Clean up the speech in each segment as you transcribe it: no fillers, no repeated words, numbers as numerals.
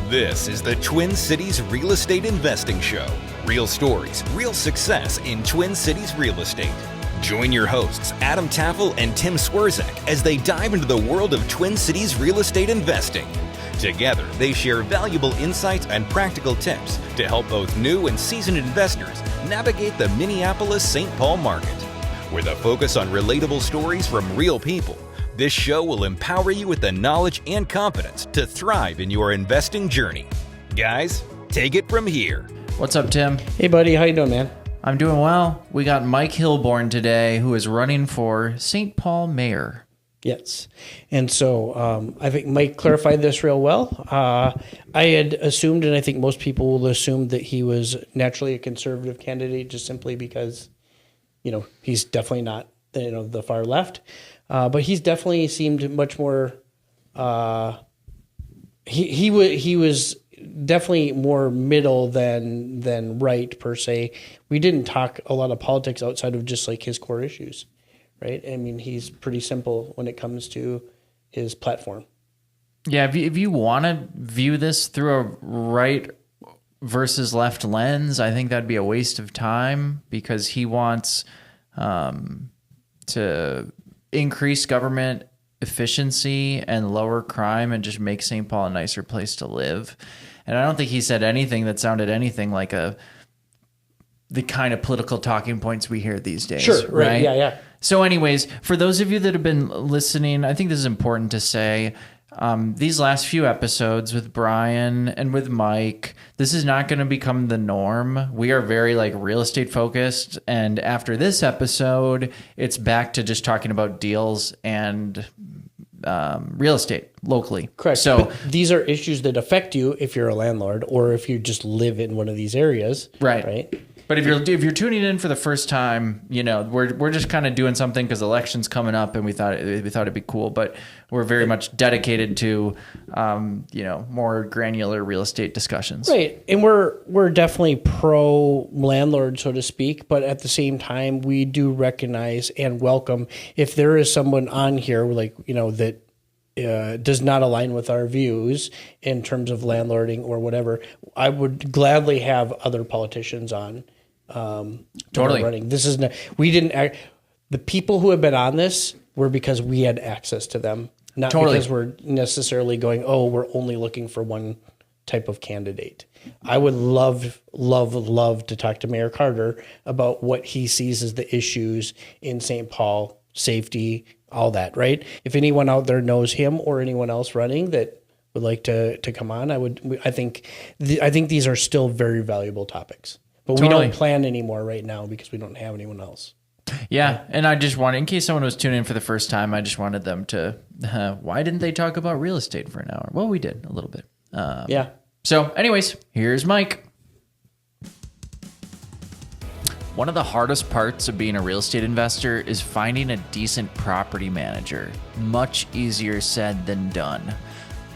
This is the Twin Cities Real Estate Investing Show. Real stories, real success in Twin Cities real estate. Join your hosts, Adam Tafel and Tim Swierczek, as they dive into the world of Twin Cities real estate investing. Together, they share valuable insights and practical tips to help both new and seasoned investors navigate the Minneapolis-St. Paul market. With a focus on relatable stories from real people, this show will empower you with the knowledge and confidence to thrive in your investing journey. Guys, take it from here. What's up, Tim? Hey, buddy. How you doing, man? I'm doing well. We got Mike Hilborn today, who is running for St. Paul mayor. Yes. And so I think Mike clarified this real well. I had assumed, and I think most people will assume, that he was naturally a conservative candidate just simply because, he's definitely not, the far left. But he's definitely seemed much more. He was definitely more middle than right per se. We didn't talk a lot of politics outside of just like his core issues, right? I mean, he's pretty simple when it comes to his platform. Yeah, if you want to view this through a right versus left lens, I think that'd be a waste of time because he wants to increase government efficiency and lower crime and just make St. Paul a nicer place to live. And I don't think he said anything that sounded anything like the kind of political talking points we hear these days. Sure, right? Yeah. So anyways, for those of you that have been listening, I think this is important to say. These last few episodes with Brian and with Mike, this is not going to become the norm. We are very real estate focused. And after this episode, it's back to just talking about deals and real estate locally. Correct. So but these are issues that affect you if you're a landlord or if you just live in one of these areas. Right. But if you're tuning in for the first time, we're just kind of doing something because election's coming up, and we thought it'd be cool. But we're very much dedicated to, more granular real estate discussions. Right, and we're definitely pro landlord, so to speak. But at the same time, we do recognize and welcome if there is someone on here that does not align with our views in terms of landlording or whatever. I would gladly have other politicians on. Totally. Running. This is the people who have been on this were because we had access to them, not because we're necessarily going, we're only looking for one type of candidate. I would love to talk to Mayor Carter about what he sees as the issues in St. Paul, safety, all that, right? If anyone out there knows him or anyone else running that would like to come on, I think these are still very valuable topics. But we don't plan anymore right now because we don't have anyone else. Yeah, and I just wanted, in case someone was tuning in for the first time, I just wanted them to, why didn't they talk about real estate for an hour? Well, we did a little bit. Yeah. So anyways, here's Mike. One of the hardest parts of being a real estate investor is finding a decent property manager. Much easier said than done.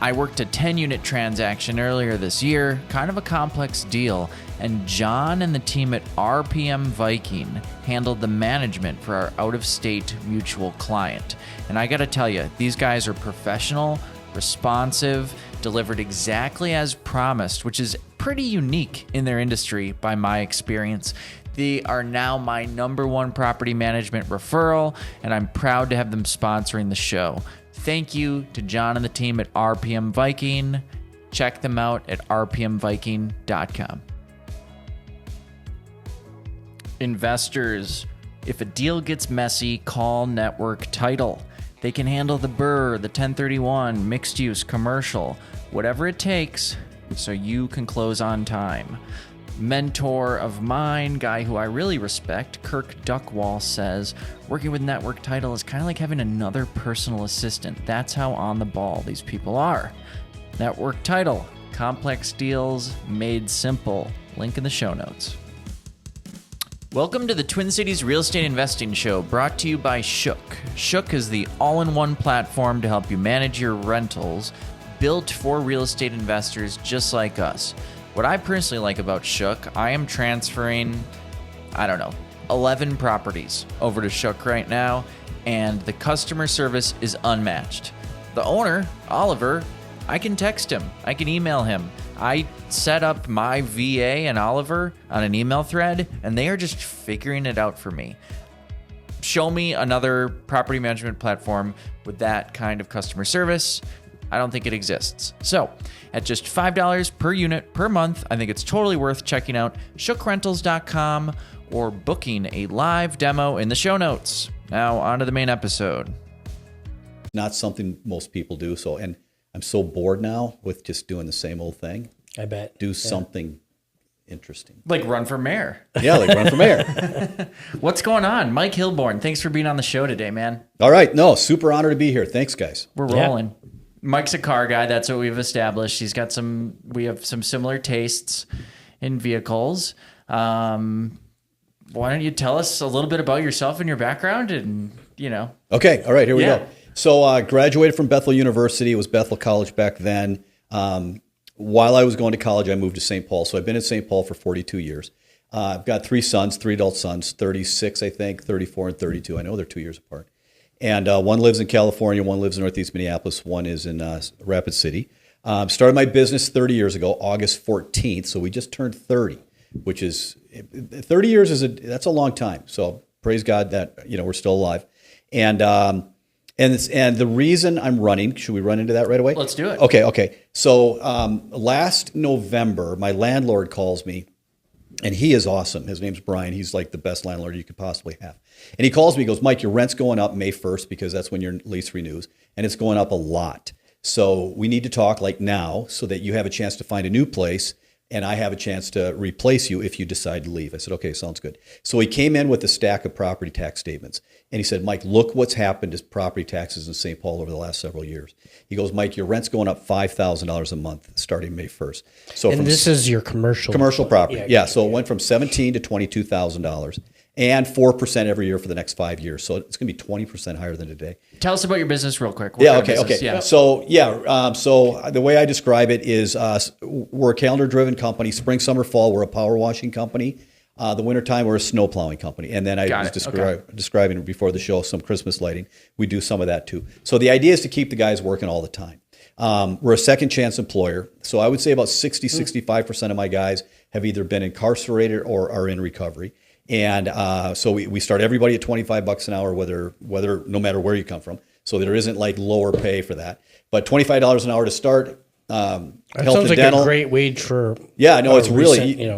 I worked a 10-unit transaction earlier this year, kind of a complex deal, and John and the team at RPM Viking handled the management for our out-of-state mutual client. And I gotta tell you, these guys are professional, responsive, delivered exactly as promised, which is pretty unique in their industry by my experience. They are now my #1 property management referral, and I'm proud to have them sponsoring the show. Thank you to John and the team at RPM Viking. Check them out at rpmviking.com. Investors, if a deal gets messy, call Network Title. They can handle the BRRRR, the 1031, mixed use, commercial, whatever it takes so you can close on time. Mentor of mine, guy who I really respect, Kirk Duckwall, says working with Network Title is kind of like having another personal assistant. That's how on the ball these people are. Network Title, complex deals made simple. Link in the show notes. Welcome to the Twin Cities Real Estate Investing Show, brought to you by Shook. Shook is the all-in-one platform to help you manage your rentals, built for real estate investors just like us. What I personally like about Shook, I am transferring, 11 properties over to Shook right now, and the customer service is unmatched. The owner, Oliver, I can text him. I can email him. I set up my VA and Oliver on an email thread, and they are just figuring it out for me. Show me another property management platform with that kind of customer service. I don't think it exists. So at just $5 per unit per month, I think it's totally worth checking out shookrentals.com or booking a live demo in the show notes. Now on to the main episode. Not something most people do. So, and I'm so bored now with just doing the same old thing. I bet. Do something interesting. Like run for mayor. Yeah, like run for mayor. What's going on? Mike Hilborn, thanks for being on the show today, man. All right. No, super honored to be here. Thanks, guys. We're rolling. Mike's a car guy. That's what we've established. We have some similar tastes in vehicles. Why don't you tell us a little bit about yourself and your background and, Okay. All right. Here we go. So graduated from Bethel University. It was Bethel College back then. While I was going to college, I moved to St. Paul. So I've been in St. Paul for 42 years. I've got 3 adult sons, 36, I think, 34 and 32. I know they're 2 years apart. And one lives in California, one lives in Northeast Minneapolis, one is in Rapid City. Started my business 30 years ago, August 14th. So we just turned 30, which is 30 years that's a long time. So praise God that we're still alive. And the reason I'm running, should we run into that right away? Let's do it. Okay. So last November, my landlord calls me, and he is awesome. His name's Brian. He's like the best landlord you could possibly have. And he calls me, he goes, Mike, your rent's going up May 1st because that's when your lease renews, and it's going up a lot. So we need to talk like now so that you have a chance to find a new place and I have a chance to replace you if you decide to leave. I said, okay, sounds good. So he came in with a stack of property tax statements. And he said, Mike, look what's happened to property taxes in St. Paul over the last several years. He goes, Mike, your rent's going up $5,000 a month starting May 1st. So this is your commercial property. Yeah. So it went from $17,000 to $22,000 and 4% every year for the next 5 years. So it's going to be 20% higher than today. Tell us about your business real quick. Okay. Yeah. So the way I describe it is we're a calendar-driven company. Spring, summer, fall, we're a power washing company. The wintertime, we're a snow plowing company. And then I was describing before the show some Christmas lighting. We do some of that too. So the idea is to keep the guys working all the time. We're a second chance employer. So I would say about 65% of my guys have either been incarcerated or are in recovery. And so we start everybody at $25 an hour, whether no matter where you come from. So there isn't like lower pay for that. But $25 an hour to start. That sounds like dental. A great wage for. Yeah, no, it's really.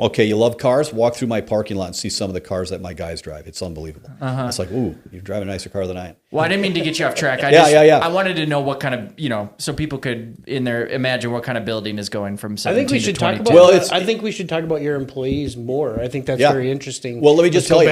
Okay, you love cars? Walk through my parking lot and see some of the cars that my guys drive. It's unbelievable. It's like, ooh, you're driving a nicer car than I am. Well, I didn't mean to get you off track. I wanted to know what kind of, so people could imagine what kind of building is going from 17 to 22. I think we should talk about your employees more. I think that's very interesting. Well, let me just tell you.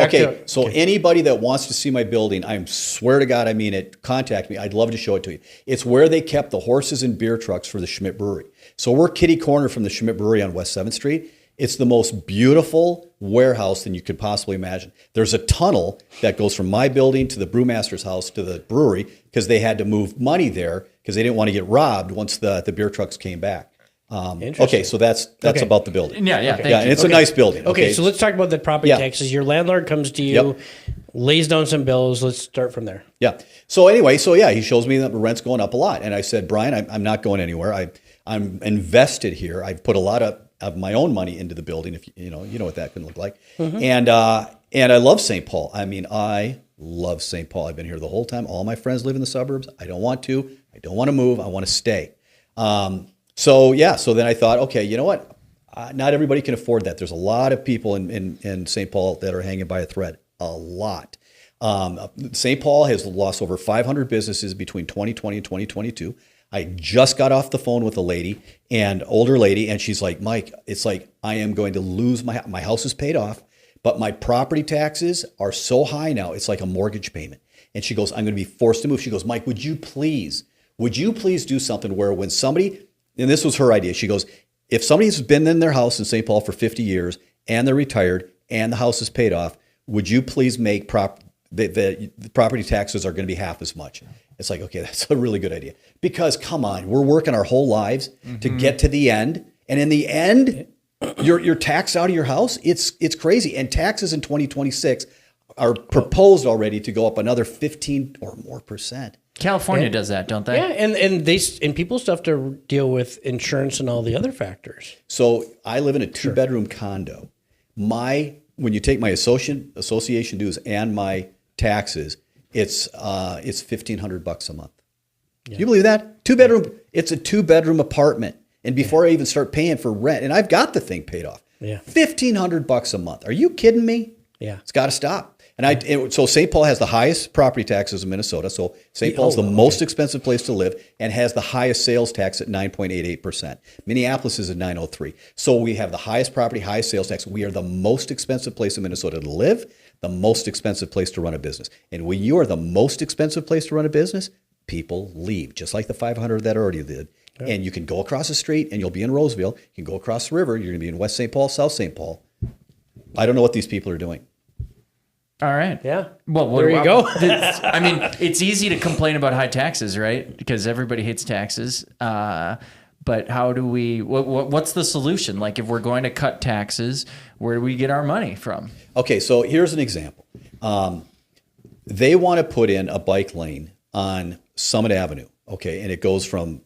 Anybody that wants to see my building, I swear to God, I mean it. Contact me. I'd love to show it to you. It's where they kept the horses and beer trucks for the Schmidt Brewery. So we're kitty corner from the Schmidt Brewery on West 7th Street. It's the most beautiful warehouse than you could possibly imagine. There's a tunnel that goes from my building to the brewmaster's house to the brewery because they had to move money there because they didn't want to get robbed once the beer trucks came back. Okay, so that's about the building. Yeah. And it's a nice building. Okay, so let's talk about the property taxes. Your landlord comes to you, lays down some bills. Let's start from there. Yeah. So anyway, he shows me that the rent's going up a lot, and I said, Brian, I'm not going anywhere. I'm invested here. I've put a lot of my own money into the building. If you know what that can look like, and I love St. Paul. I mean, I love St. Paul. I've been here the whole time. All my friends live in the suburbs. I don't want to move. I want to stay. So then I thought, okay, you know what? Not everybody can afford that. There's a lot of people in St. Paul that are hanging by a thread. A lot. St. Paul has lost over 500 businesses between 2020 and 2022. I just got off the phone with an older lady, and she's like, Mike, it's like I am going to lose my house is paid off, but my property taxes are so high now, it's like a mortgage payment. And she goes, I'm going to be forced to move. She goes, Mike, would you please do something where when somebody, and this was her idea, she goes, if somebody's been in their house in St. Paul for 50 years and they're retired and the house is paid off, would you please make the property taxes are going to be half as much? It's like, okay, that's a really good idea. Because come on, we're working our whole lives to get to the end. And in the end, you're taxed out of your house. It's crazy. And taxes in 2026 are proposed already to go up another 15 or more %. California does that, don't they? Yeah, and people still have to deal with insurance and all the other factors. So I live in a 2-bedroom condo. When you take my association dues and my taxes, it's $1,500 a month. Yeah. You believe that? 2-bedroom. It's a 2-bedroom apartment, and before I even start paying for rent, and I've got the thing paid off. Yeah, $1,500 a month. Are you kidding me? Yeah, it's got to stop. And so St. Paul has the highest property taxes in Minnesota. So St. Paul's the most expensive place to live and has the highest sales tax at 9.88%. Minneapolis is at 9.03. So we have the highest property, highest sales tax. We are the most expensive place in Minnesota to live, the most expensive place to run a business. And when you are the most expensive place to run a business, people leave, just like the 500 that already did. Yeah. And you can go across the street and you'll be in Roseville. You can go across the river. You're going to be in West St. Paul, South St. Paul. I don't know what these people are doing. All right. Yeah. Well, there you go. I mean, it's easy to complain about high taxes, right? Because everybody hates taxes. But how do we? What's the solution? Like, if we're going to cut taxes, where do we get our money from? Okay, so here's an example. They want to put in a bike lane on Summit Avenue. Okay, and it goes from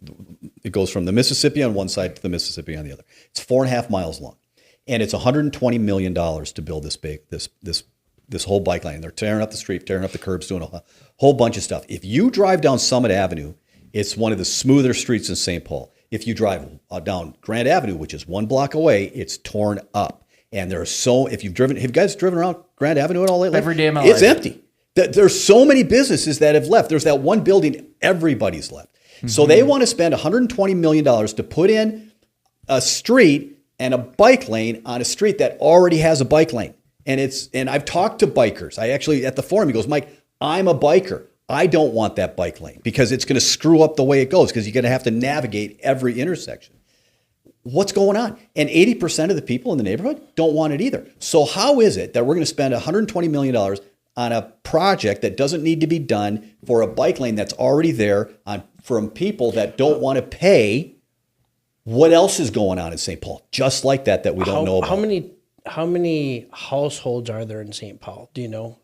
the Mississippi on one side to the Mississippi on the other. It's 4.5 miles long, and it's $120 million to build this whole bike lane. They're tearing up the street, tearing up the curbs, doing a whole bunch of stuff. If you drive down Summit Avenue, it's one of the smoother streets in St. Paul. If you drive down Grand Avenue, which is 1 block away, it's torn up. And have you guys driven around Grand Avenue at all lately? Every day of my life. It's empty. There's so many businesses that have left. There's that one building, everybody's left. Mm-hmm. So they want to spend $120 million to put in a street and a bike lane on a street that already has a bike lane. And I've talked to bikers. I actually, at the forum, he goes, Mike, I'm a biker. I don't want that bike lane because it's going to screw up the way it goes because you're going to have to navigate every intersection. What's going on? And 80% of the people in the neighborhood don't want it either. So how is it that we're going to spend $120 million on a project that doesn't need to be done for a bike lane that's already there from people that don't want to pay? What else is going on in St. Paul? Just like that we don't know about. How many households are there in St. Paul? Do you know?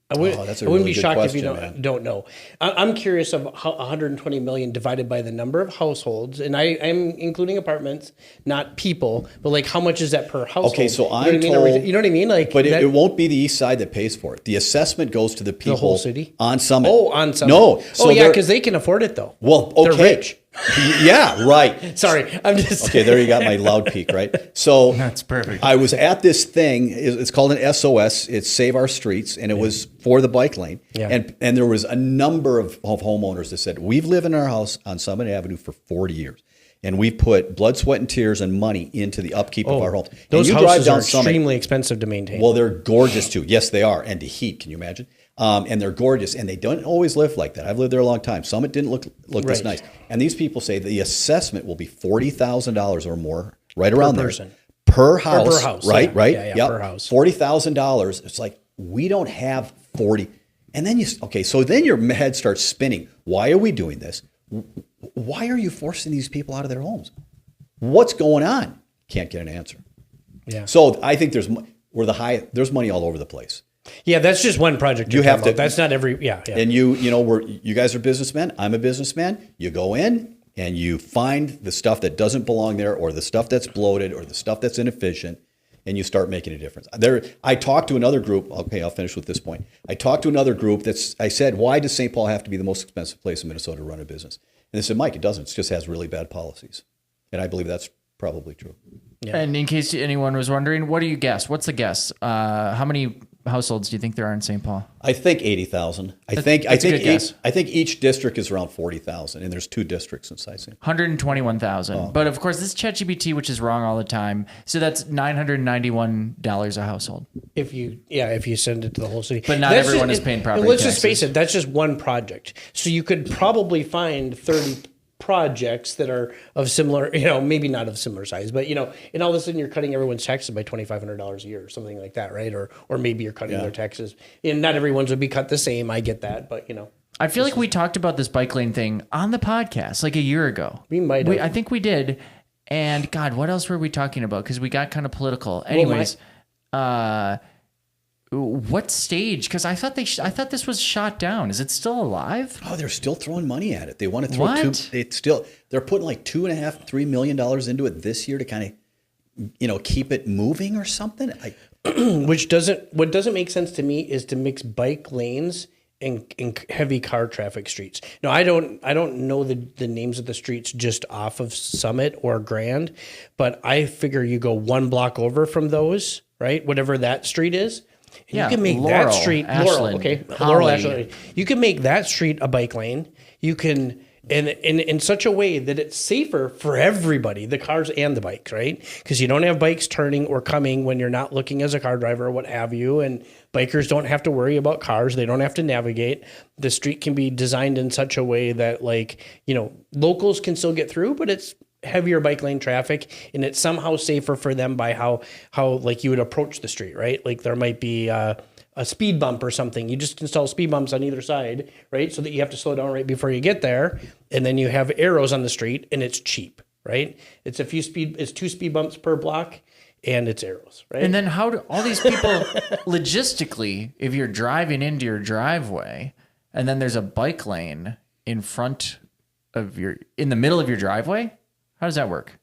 I that's a wouldn't really be shocked question, if you don't know. I'm curious of how 120 million divided by the number of households, and I'm including apartments, not people, but like how much is that per household? Okay, so you know what I mean? Like, but it won't be the east side that pays for it. The assessment goes to the people. The whole city? On Summit. Oh, on Summit. No. So because they can afford it though. Well, okay. They're rich. Yeah, right. Sorry, I'm just okay. There you got my loud peak, right? So that's perfect. I was at this thing. It's called an SOS. It's Save Our Streets, and it was for the bike lane. Yeah. And there was a number of homeowners that said we've lived in our house on Summit Avenue for 40 years, and we've put blood, sweat, and tears and money into the upkeep of our homes. Those houses are extremely expensive to maintain. Well, they're gorgeous too. Yes, they are, and to heat. Can you imagine? And they're gorgeous, and they don't always live like that. I've lived there a long time. Summit didn't look this nice. And these people say the assessment will be $40,000 or more, right around there. Per house. Or per house. Right, yeah. right? Yeah, yep. Per house. $40,000. It's like, we don't have 40. And then so then your head starts spinning. Why are we doing this? Why are you forcing these people out of their homes? What's going on? Can't get an answer. Yeah. So I think there's money all over the place. Yeah, that's just one project. You have to. That's not every. Yeah. And you guys are businessmen. I'm a businessman. You go in and you find the stuff that doesn't belong there, or the stuff that's bloated, or the stuff that's inefficient, and you start making a difference. I talked to another group. Okay, I'll finish with this point. I talked to another group I said, why does St. Paul have to be the most expensive place in Minnesota to run a business? And they said, Mike, it doesn't. It just has really bad policies. And I believe that's probably true. Yeah. And in case anyone was wondering, what do you guess? What's the guess? How many households do you think there are in St. Paul? I think 80,000. I think each district is around 40,000, and there's 2 districts inside St. Paul. 121,000. Oh. But of course, this is ChatGPT, which is wrong all the time. So that's $991 a household. If you send it to the whole city. But not everyone is paying property taxes. Let's just face it, that's just one project. So you could probably find 30 projects that are of similar, maybe not of similar size, but and all of a sudden you're cutting everyone's taxes by $2,500 a year or something like that, right? Or maybe you're cutting their taxes, and not everyone's would be cut the same. I get that, but I feel like we talked about this bike lane thing on the podcast like a year ago. We might have. I think we did. And God, what else were we talking about? Because we got kind of political. Anyways, What stage? Because I thought this was shot down. Is it still alive? Oh, they're still throwing money at it. They want to throw What? they're putting like $2.5-3 million into it this year to kind of, keep it moving or something. What doesn't make sense to me is to mix bike lanes and heavy car traffic streets. Now, I don't know the names of the streets just off of Summit or Grand, but I figure you go one block over from those, right? Whatever that street is. You can make Laurel, that street Ashland, Laurel, Holly. Ashland. You can make that street a bike lane. You can in such a way that it's safer for everybody, the cars and the bikes, right? Because you don't have bikes turning or coming when you're not looking as a car driver or what have you, and bikers don't have to worry about cars. They don't have to navigate. The street can be designed in such a way that locals can still get through, but it's heavier bike lane traffic, and it's somehow safer for them by how like you would approach the street, right? Like there might be a speed bump or something. You just install speed bumps on either side, right? So that you have to slow down right before you get there, and then you have arrows on the street, and it's cheap, right? It's 2 speed bumps per block, and it's arrows, right? And then how do all these people logistically, if you're driving into your driveway, and then there's a bike lane in the middle of your driveway? How does that work?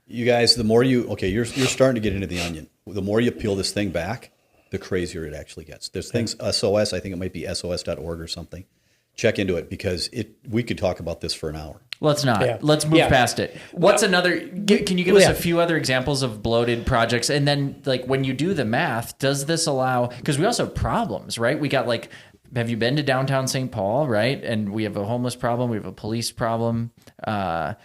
You guys, the more you're starting to get into the onion. The more you peel this thing back, the crazier it actually gets. There's things, SOS, I think it might be SOS.org or something. Check into it because we could talk about this for an hour. Let's not. Yeah. Let's move past it. What's another? Can you give us a few other examples of bloated projects? And then, when you do the math, does this allow? Because we also have problems, right? We got have you been to downtown St. Paul, right? And we have a homeless problem. We have a police problem. Lack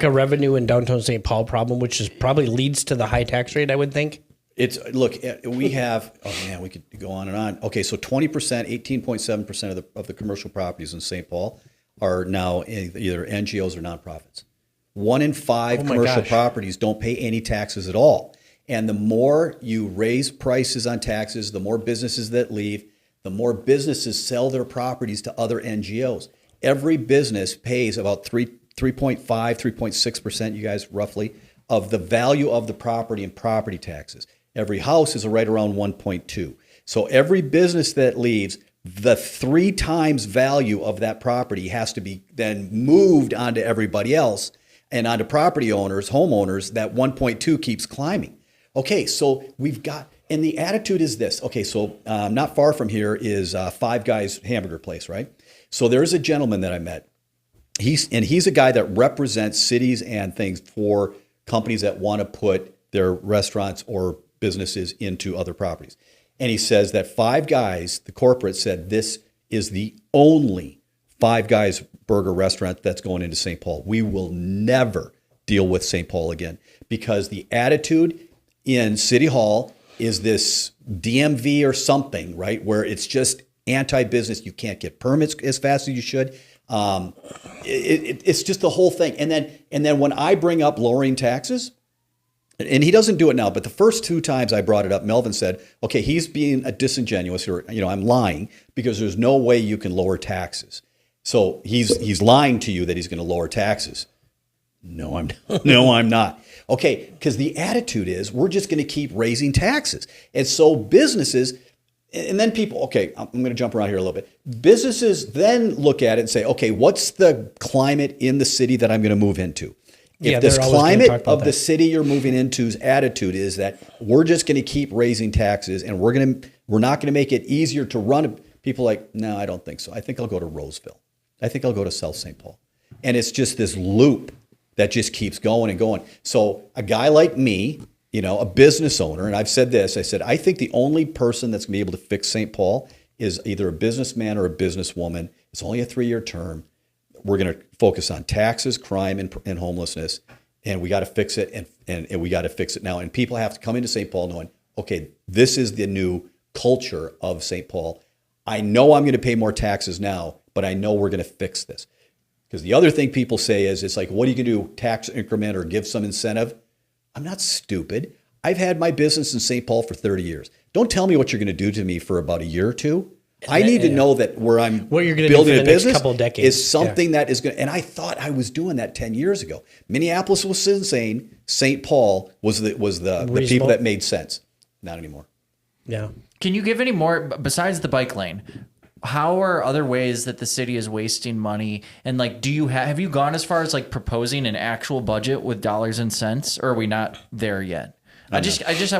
of revenue in downtown St. Paul problem, which is probably leads to the high tax rate, I would think. We have, we could go on and on. Okay, so 20%, 18.7% of the commercial properties in St. Paul are now either NGOs or nonprofits. 1 in 5 commercial properties don't pay any taxes at all. And the more you raise prices on taxes, the more businesses that leave, the more businesses sell their properties to other NGOs. Every business pays about 3.5, 3.6%, you guys, roughly, of the value of the property and property taxes. Every house is right around 1.2. So every business that leaves, the 3 times value of that property has to be then moved onto everybody else and onto property owners, homeowners. That 1.2 keeps climbing. Okay, so we've got, and the attitude is this. Okay, so not far from here is Five Guys hamburger place, right? So there's a gentleman that I met. He's a guy that represents cities and things for companies that want to put their restaurants or businesses into other properties. And he says that Five Guys, the corporate, said this is the only Five Guys burger restaurant that's going into St. Paul. We will never deal with St. Paul again because the attitude in City Hall is this DMV or something, right, where it's just anti-business. You can't get permits as fast as you should. It's just the whole thing. And then when I bring up lowering taxes, and he doesn't do it now, but the first 2 times I brought it up, Melvin said, okay, he's being disingenuous, or I'm lying because there's no way you can lower taxes. So he's lying to you that he's going to lower taxes. No, I'm not. Okay, because the attitude is we're just going to keep raising taxes. And so businesses, and then people, okay, I'm going to jump around here a little bit. Businesses then look at it and say, okay, what's the climate in the city that I'm going to move into? If this climate of the city you're moving into's attitude is that we're just going to keep raising taxes and we're not going to make it easier to run, people are like, no, I don't think so. I think I'll go to Roseville. I think I'll go to South St. Paul. And it's just this loop that just keeps going and going. So a guy like me, a business owner, and I've said this, I think the only person that's going to be able to fix St. Paul is either a businessman or a businesswoman. It's only a 3-year term. We're going to focus on taxes, crime, and homelessness, and we got to fix it, and we got to fix it now. And people have to come into St. Paul knowing, okay, this is the new culture of St. Paul. I know I'm going to pay more taxes now, but I know we're going to fix this. Because the other thing people say is, it's like, what are you going to do, tax increment or give some incentive? I'm not stupid. I've had my business in St. Paul for 30 years. Don't tell me what you're going to do to me for about a year or two. I need to know that where I'm building a business couple of decades is something that is going to, and I thought I was doing that 10 years ago. Minneapolis was insane. St. Paul was the people that made sense. Not anymore. Yeah. Can you give any more besides the bike lane? How are other ways that the city is wasting money? And like, do you have you gone as far as like proposing an actual budget with dollars and cents, or are we not there yet? I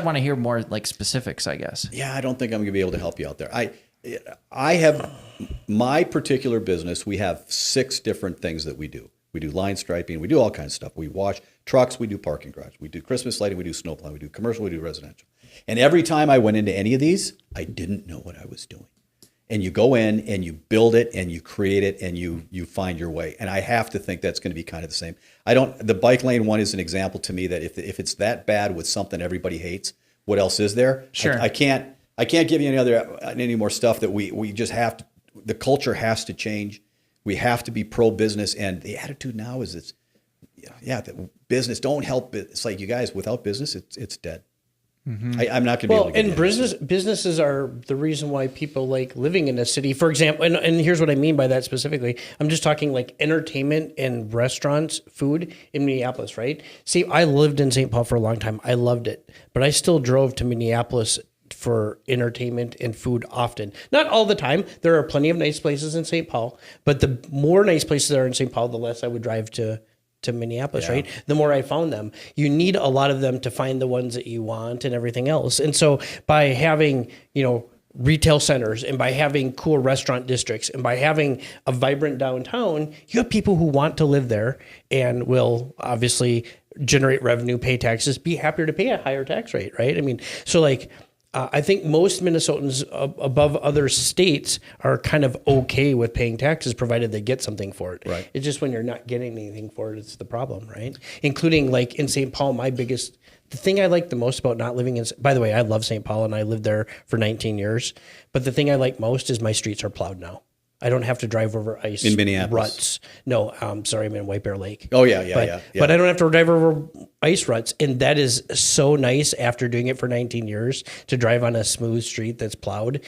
want to hear more like specifics, I guess. Yeah, I don't think I'm going to be able to help you out there. I have my particular business. We have 6 different things that we do. We do line striping. We do all kinds of stuff. We wash trucks. We do parking garage. We do Christmas lighting. We do snow plowing. We do commercial. We do residential. And every time I went into any of these, I didn't know what I was doing. And you go in and you build it and you create it and you find your way. And I have to think that's going to be kind of the same. The bike lane one is an example to me that if it's that bad with something everybody hates, what else is there? Sure. I can't give you any more stuff that we just have to. The culture has to change. We have to be pro-business, and the attitude now is that business don't help. It's like, you guys, without business, it's dead. Mm-hmm. I'm not going to be able to get businesses are the reason why people like living in a city. For example, and here's what I mean by that specifically. I'm just talking like entertainment and restaurants, food in Minneapolis, right? See, I lived in St. Paul for a long time. I loved it, but I still drove to Minneapolis for entertainment and food often. Not all the time. There are plenty of nice places in St. Paul, but the more nice places there are in St. Paul, the less I would drive to Minneapolis, right? The more I found them. You need a lot of them to find the ones that you want and everything else. And so by having, retail centers and by having cool restaurant districts and by having a vibrant downtown, you have people who want to live there and will obviously generate revenue, pay taxes, be happier to pay a higher tax rate, right? I mean, so like, I think most Minnesotans above other states are kind of okay with paying taxes provided they get something for it. Right. It's just when you're not getting anything for it, it's the problem, right? Including like in St. Paul, the thing I like the most about not living by the way, I love St. Paul and I lived there for 19 years, but the thing I like most is my streets are plowed now. I don't have to drive over ice. In Minneapolis? Ruts. No, sorry, I'm in White Bear Lake. Oh, yeah. But I don't have to drive over ice ruts. And that is so nice after doing it for 19 years to drive on a smooth street that's plowed.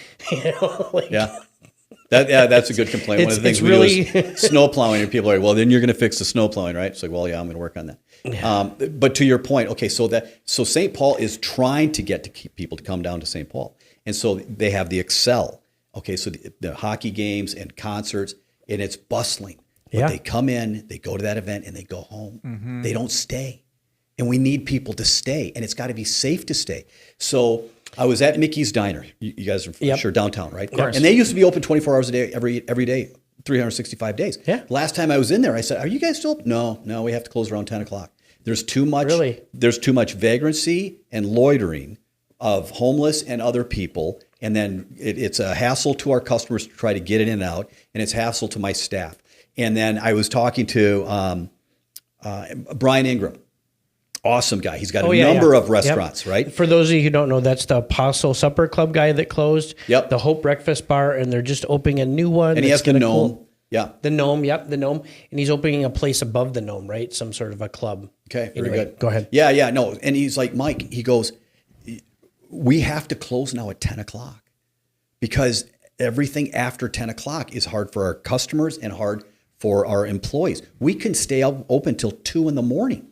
That's a good complaint. One of the things we do is snow plowing, and people are like, well, then you're going to fix the snow plowing, right? It's like, well, yeah, I'm going to work on that. Yeah. But to your point, okay, so St. Paul is trying to get people to come down to St. Paul. And so they have the Excel. Okay, so the hockey games and concerts, and it's bustling. But they come in, they go to that event, and they go home. Mm-hmm. They don't stay. And we need people to stay, and it's got to be safe to stay. So I was at Mickey's Diner. You guys are sure downtown, right? Of course. And they used to be open 24 hours a day, every day, 365 days. Yeah. Last time I was in there, I said, are you guys still open? No, we have to close around 10 o'clock. There's too much vagrancy and loitering of homeless and other people. And then it's a hassle to our customers to try to get in and out, and it's hassle to my staff. And then I was talking to Brian Ingram, awesome guy. He's got a number of restaurants, right? For those of you who don't know, that's the Apostle Supper Club guy that closed. Yep. The Hope Breakfast Bar, and they're just opening a new one. And he has the Gnome. Cool. Yeah. The Gnome, the Gnome. And he's opening a place above the Gnome, right? Some sort of a club. Okay, very good. Go ahead. Yeah, no. And he's like, Mike, he goes, we have to close now at 10 o'clock because everything after 10 o'clock is hard for our customers and hard for our employees. We can stay open till 2 a.m,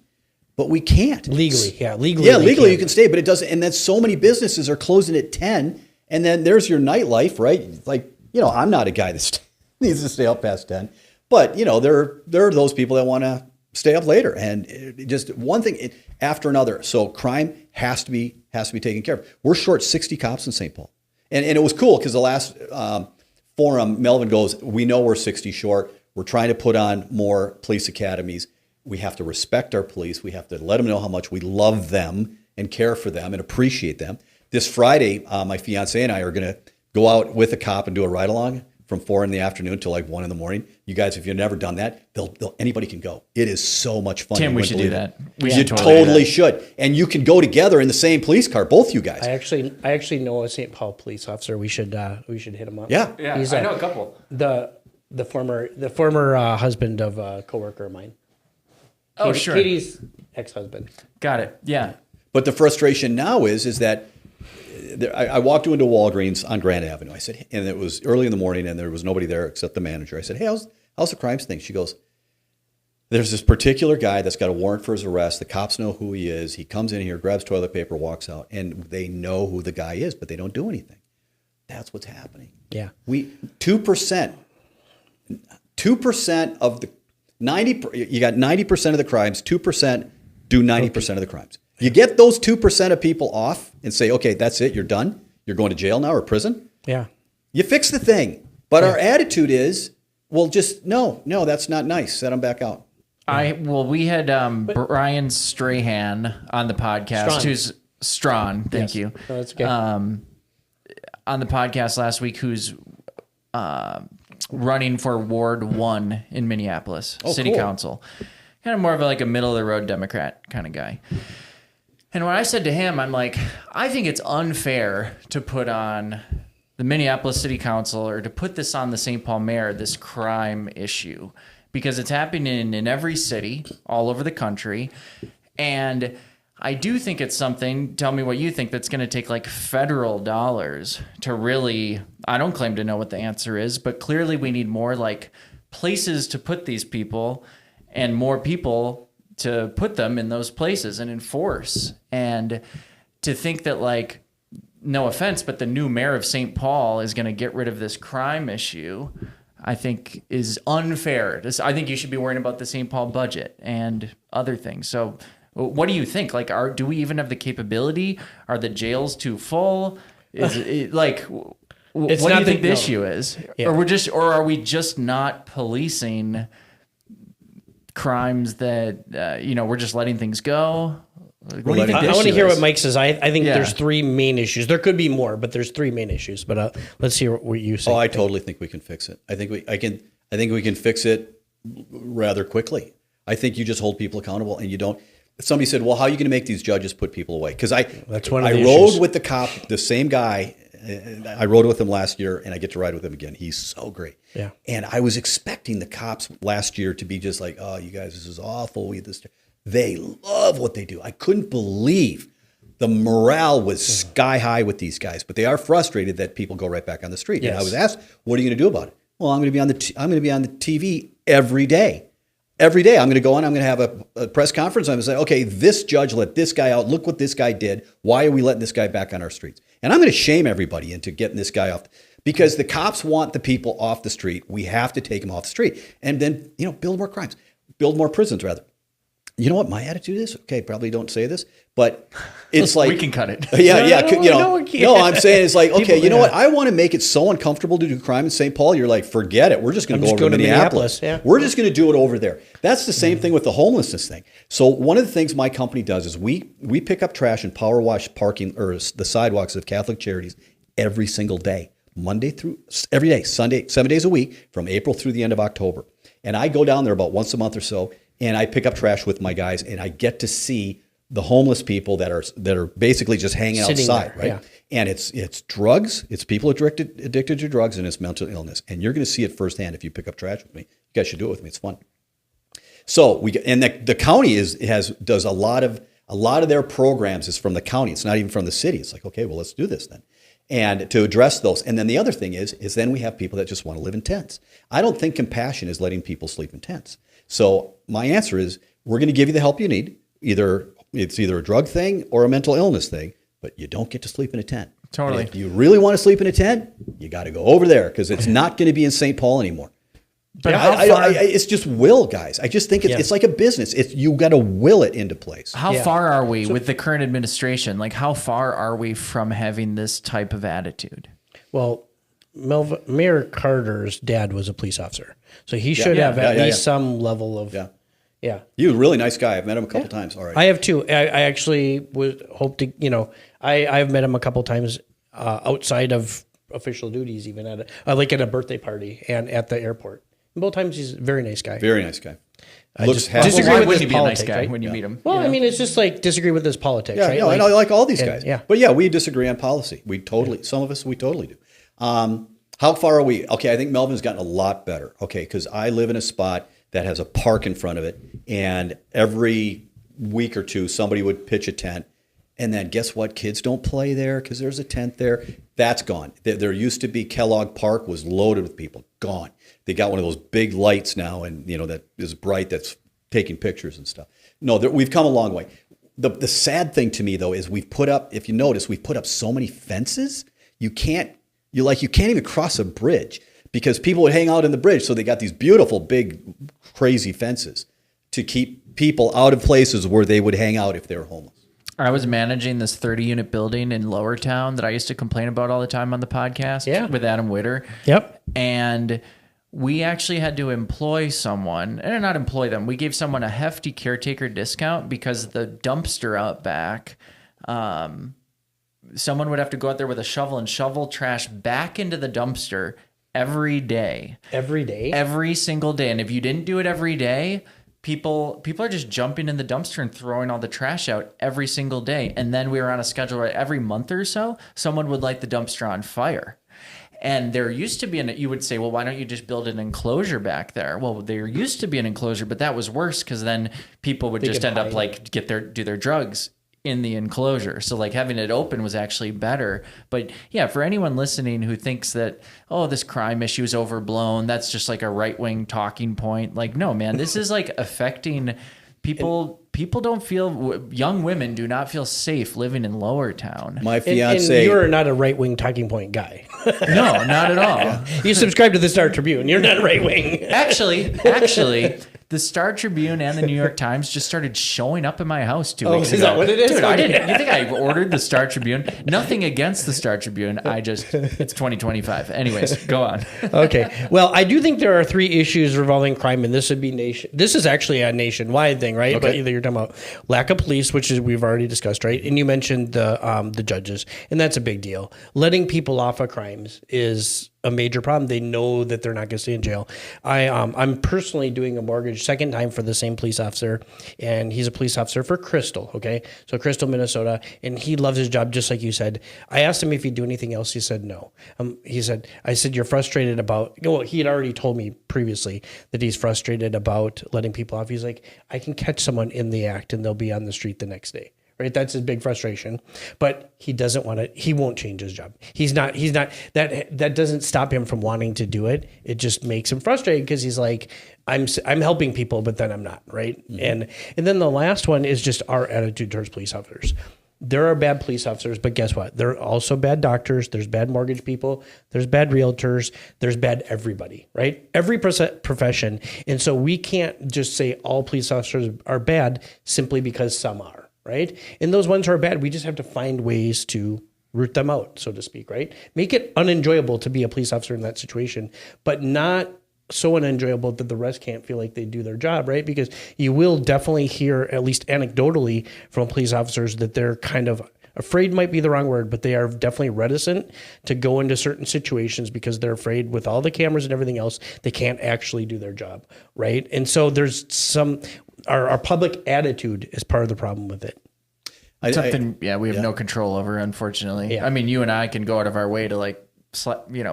but we can't. Legally. Legally you can stay, but it doesn't. And then so many businesses are closing at 10, and then there's your nightlife, right? Like, I'm not a guy that needs to stay up past 10, but there are those people that want to stay up later, and just one thing after another. So crime has to be taken care of. We're short 60 cops in St. Paul. And it was cool because the last forum, Melvin goes, we know we're 60 short. We're trying to put on more police academies. We have to respect our police. We have to let them know how much we love them and care for them and appreciate them. This Friday, my fiance and I are going to go out with a cop and do a ride-along from 4 p.m. till like 1 a.m. You guys, if you've never done that, anybody can go. It is so much fun. Tim, we should do that. You totally should. And you can go together in the same police car, both you guys. I actually know a St. Paul police officer. We should hit him up. Yeah. I know a couple. The former husband of a coworker of mine. Oh, sure. Katie's ex-husband. Got it. Yeah. But the frustration now is that I walked into Walgreens on Grand Avenue. I said, and it was early in the morning, and there was nobody there except the manager. I said, hey, how's the crimes thing? She goes, there's this particular guy that's got a warrant for his arrest. The cops know who he is. He comes in here, grabs toilet paper, walks out, and they know who the guy is, but they don't do anything. That's what's happening. Yeah. 2% of the 90, you got 90% of the crimes, 2% do 90% of the crimes. You get those 2% of people off and say, okay, that's it, you're done. You're going to jail now or prison. Yeah. You fix the thing. But our attitude is, well, just no, that's not nice. Set them back out. We had Brian Strahan on the podcast, who's Strawn. Thank you. No, that's okay. On the podcast last week, who's running for Ward 1 in Minneapolis City Council. Kind of more of a middle of the road Democrat kind of guy. And when I said to him, I'm like, I think it's unfair to put on the Minneapolis City Council or to put this on the St. Paul mayor, this crime issue, because it's happening in every city all over the country. And I do think it's something, tell me what you think, that's going to take federal dollars to really, I don't claim to know what the answer is, but clearly we need more places to put these people and more people to put them in those places and enforce. And to think that no offense, but the new mayor of St. Paul is going to get rid of this crime issue, I think is unfair. I think you should be worrying about the St. Paul budget and other things. So what do you think? Do we even have the capability? Are the jails too full? Is it what do you think the issue is? Yeah. Or are we just not policing crimes that we're just letting things go? What do you think I want to hear what Mike says. I think there's three main issues. There could be more, but there's three main issues. But let's hear what you say. Oh, I totally think we can fix it. I think we can fix it rather quickly. I think you just hold people accountable, and you don't. Somebody said, "Well, how are you going to make these judges put people away?" Because I rode with the cop, the same guy. I rode with him last year, and I get to ride with him again. He's so great. Yeah. And I was expecting the cops last year to be just like, "Oh, you guys, this is awful. They love what they do." I couldn't believe the morale was sky high with these guys, but they are frustrated that people go right back on the street. Yes. And I was asked, "What are you going to do about it?" Well, I'm going to be on the TV every day. Every day, I'm going to go on. I'm going to have a press conference. I'm going to say, "Okay, this judge let this guy out. Look what this guy did. Why are we letting this guy back on our streets?" And I'm going to shame everybody into getting this guy off, because the cops want the people off the street. We have to take them off the street, and then build more prisons rather. You know what my attitude is? Okay, probably don't say this, but it's we can cut it. No, I'm saying it's okay, you know what? I want to make it so uncomfortable to do crime in St. Paul. You're like, forget it. We're just going to go over to Minneapolis. Yeah. We're just going to do it over there. That's the same thing with the homelessness thing. So one of the things my company does is we pick up trash and power wash parking or the sidewalks of Catholic Charities every single day, Monday through every day, Sunday, 7 days a week from April through the end of October. And I go down there about once a month or so, and I pick up trash with my guys, and I get to see the homeless people that are basically just hanging outside, right? Yeah. And it's drugs, it's people addicted to drugs, and it's mental illness. And you're going to see it firsthand if you pick up trash with me. You guys should do it with me. It's fun. So the county does a lot of their programs is from the county. It's not even from the city. It's like, okay, well, let's do this then. And to address those. And then the other thing is then we have people that just want to live in tents. I don't think compassion is letting people sleep in tents. So my answer is, we're going to give you the help you need. It's either a drug thing or a mental illness thing, but you don't get to sleep in a tent. Totally. And if you really want to sleep in a tent, you got to go over there, because it's not going to be in St. Paul anymore. But it's just will, guys. I just think it's like a business. You got to will it into place. How far are we with the current administration? How far are we from having this type of attitude? Well, Mayor Carter's dad was a police officer, so he should have at least some level of. Yeah. He was a really nice guy. I've met him a couple times. All right. I have too. I actually would hope to. I've met him a couple times outside of official duties, even at a birthday party and at the airport. And both times he's a very nice guy. Very nice guy. I just disagree with his politics. Be a nice guy when you meet him? Well, I mean, it's just disagree with his politics, right? Yeah, I like all these guys. Yeah. But we disagree on policy. Some of us, we totally do. How far are we? Okay, I think Melvin's gotten a lot better. Okay, because I live in a spot that has a park in front of it, and every week or two, somebody would pitch a tent, and then guess what? Kids don't play there because there's a tent there. That's gone. There used to be Kellogg Park was loaded with people. Gone. They got one of those big lights now, and that is bright, that's taking pictures and stuff. No, we've come a long way. The sad thing to me, though, is we've put up, if you notice, we've put up so many fences. You can't You can't even cross a bridge because people would hang out in the bridge. So they got these beautiful, big, crazy fences to keep people out of places where they would hang out if they were homeless. I was managing this 30-unit building in Lower Town that I used to complain about all the time on the podcast with Adam Witter. Yep. And we actually had to employ someone, and not employ them. We gave someone a hefty caretaker discount because the dumpster out back, someone would have to go out there with a shovel and shovel trash back into the dumpster every day. Every day? Every single day. And if you didn't do it every day, people are just jumping in the dumpster and throwing all the trash out every single day. And then we were on a schedule where every month or so, someone would light the dumpster on fire. And there used to be you would say, well, why don't you just build an enclosure back there? Well, there used to be an enclosure, but that was worse because then people would just end up do their drugs in the enclosure. So like having it open was actually better. But yeah, for anyone listening who thinks that, oh, this crime issue is overblown, that's just like a right-wing talking point. Like, no, man, this is like affecting people. People don't feel, young women do not feel safe living in Lower Town. My fiance. And you're not a right-wing talking point guy. No, not at all. Yeah. You subscribe to the Star Tribune. You're not right-wing. Actually, the Star Tribune and the New York Times just started showing up in my house 2 weeks ago. Is that what it is? Dude, I didn't. You think I ordered the Star Tribune? Nothing against the Star Tribune. It's 2025. Anyways, go on. Okay. Well, I do think there are 3 issues revolving crime, and this would be This is actually a nationwide thing, right? Okay. But either you're talking about lack of police, which is we've already discussed, right? And you mentioned the judges, and that's a big deal. Letting people off of crimes is a major problem. They know that they're not going to stay in jail. I'm personally doing a mortgage second time for the same police officer, and he's a police officer for Crystal. Okay, so Crystal, Minnesota, and he loves his job just like you said. I asked him if he'd do anything else. He said no. I said you're frustrated about. Well, he had already told me previously that he's frustrated about letting people off. He's like, I can catch someone in the act, and they'll be on the street the next day. Right, that's his big frustration, but he doesn't want to. He won't change his job. He's not. That doesn't stop him from wanting to do it. It just makes him frustrated because he's like, I'm helping people, but then I'm not. Right, and then the last one is just our attitude towards police officers. There are bad police officers, but guess what? There are also bad doctors. There's bad mortgage people. There's bad realtors. There's bad everybody, right? Every profession, and so we can't just say all police officers are bad simply because some are. Right? And those ones who are bad, we just have to find ways to root them out, so to speak, right? Make it unenjoyable to be a police officer in that situation, but not so unenjoyable that the rest can't feel like they do their job, right? Because you will definitely hear, at least anecdotally, from police officers that they're kind of afraid might be the wrong word, but they are definitely reticent to go into certain situations because they're afraid with all the cameras and everything else, they can't actually do their job, right? And so there's our public attitude is part of the problem with it. We have no control over, unfortunately. Yeah. I mean, you and I can go out of our way to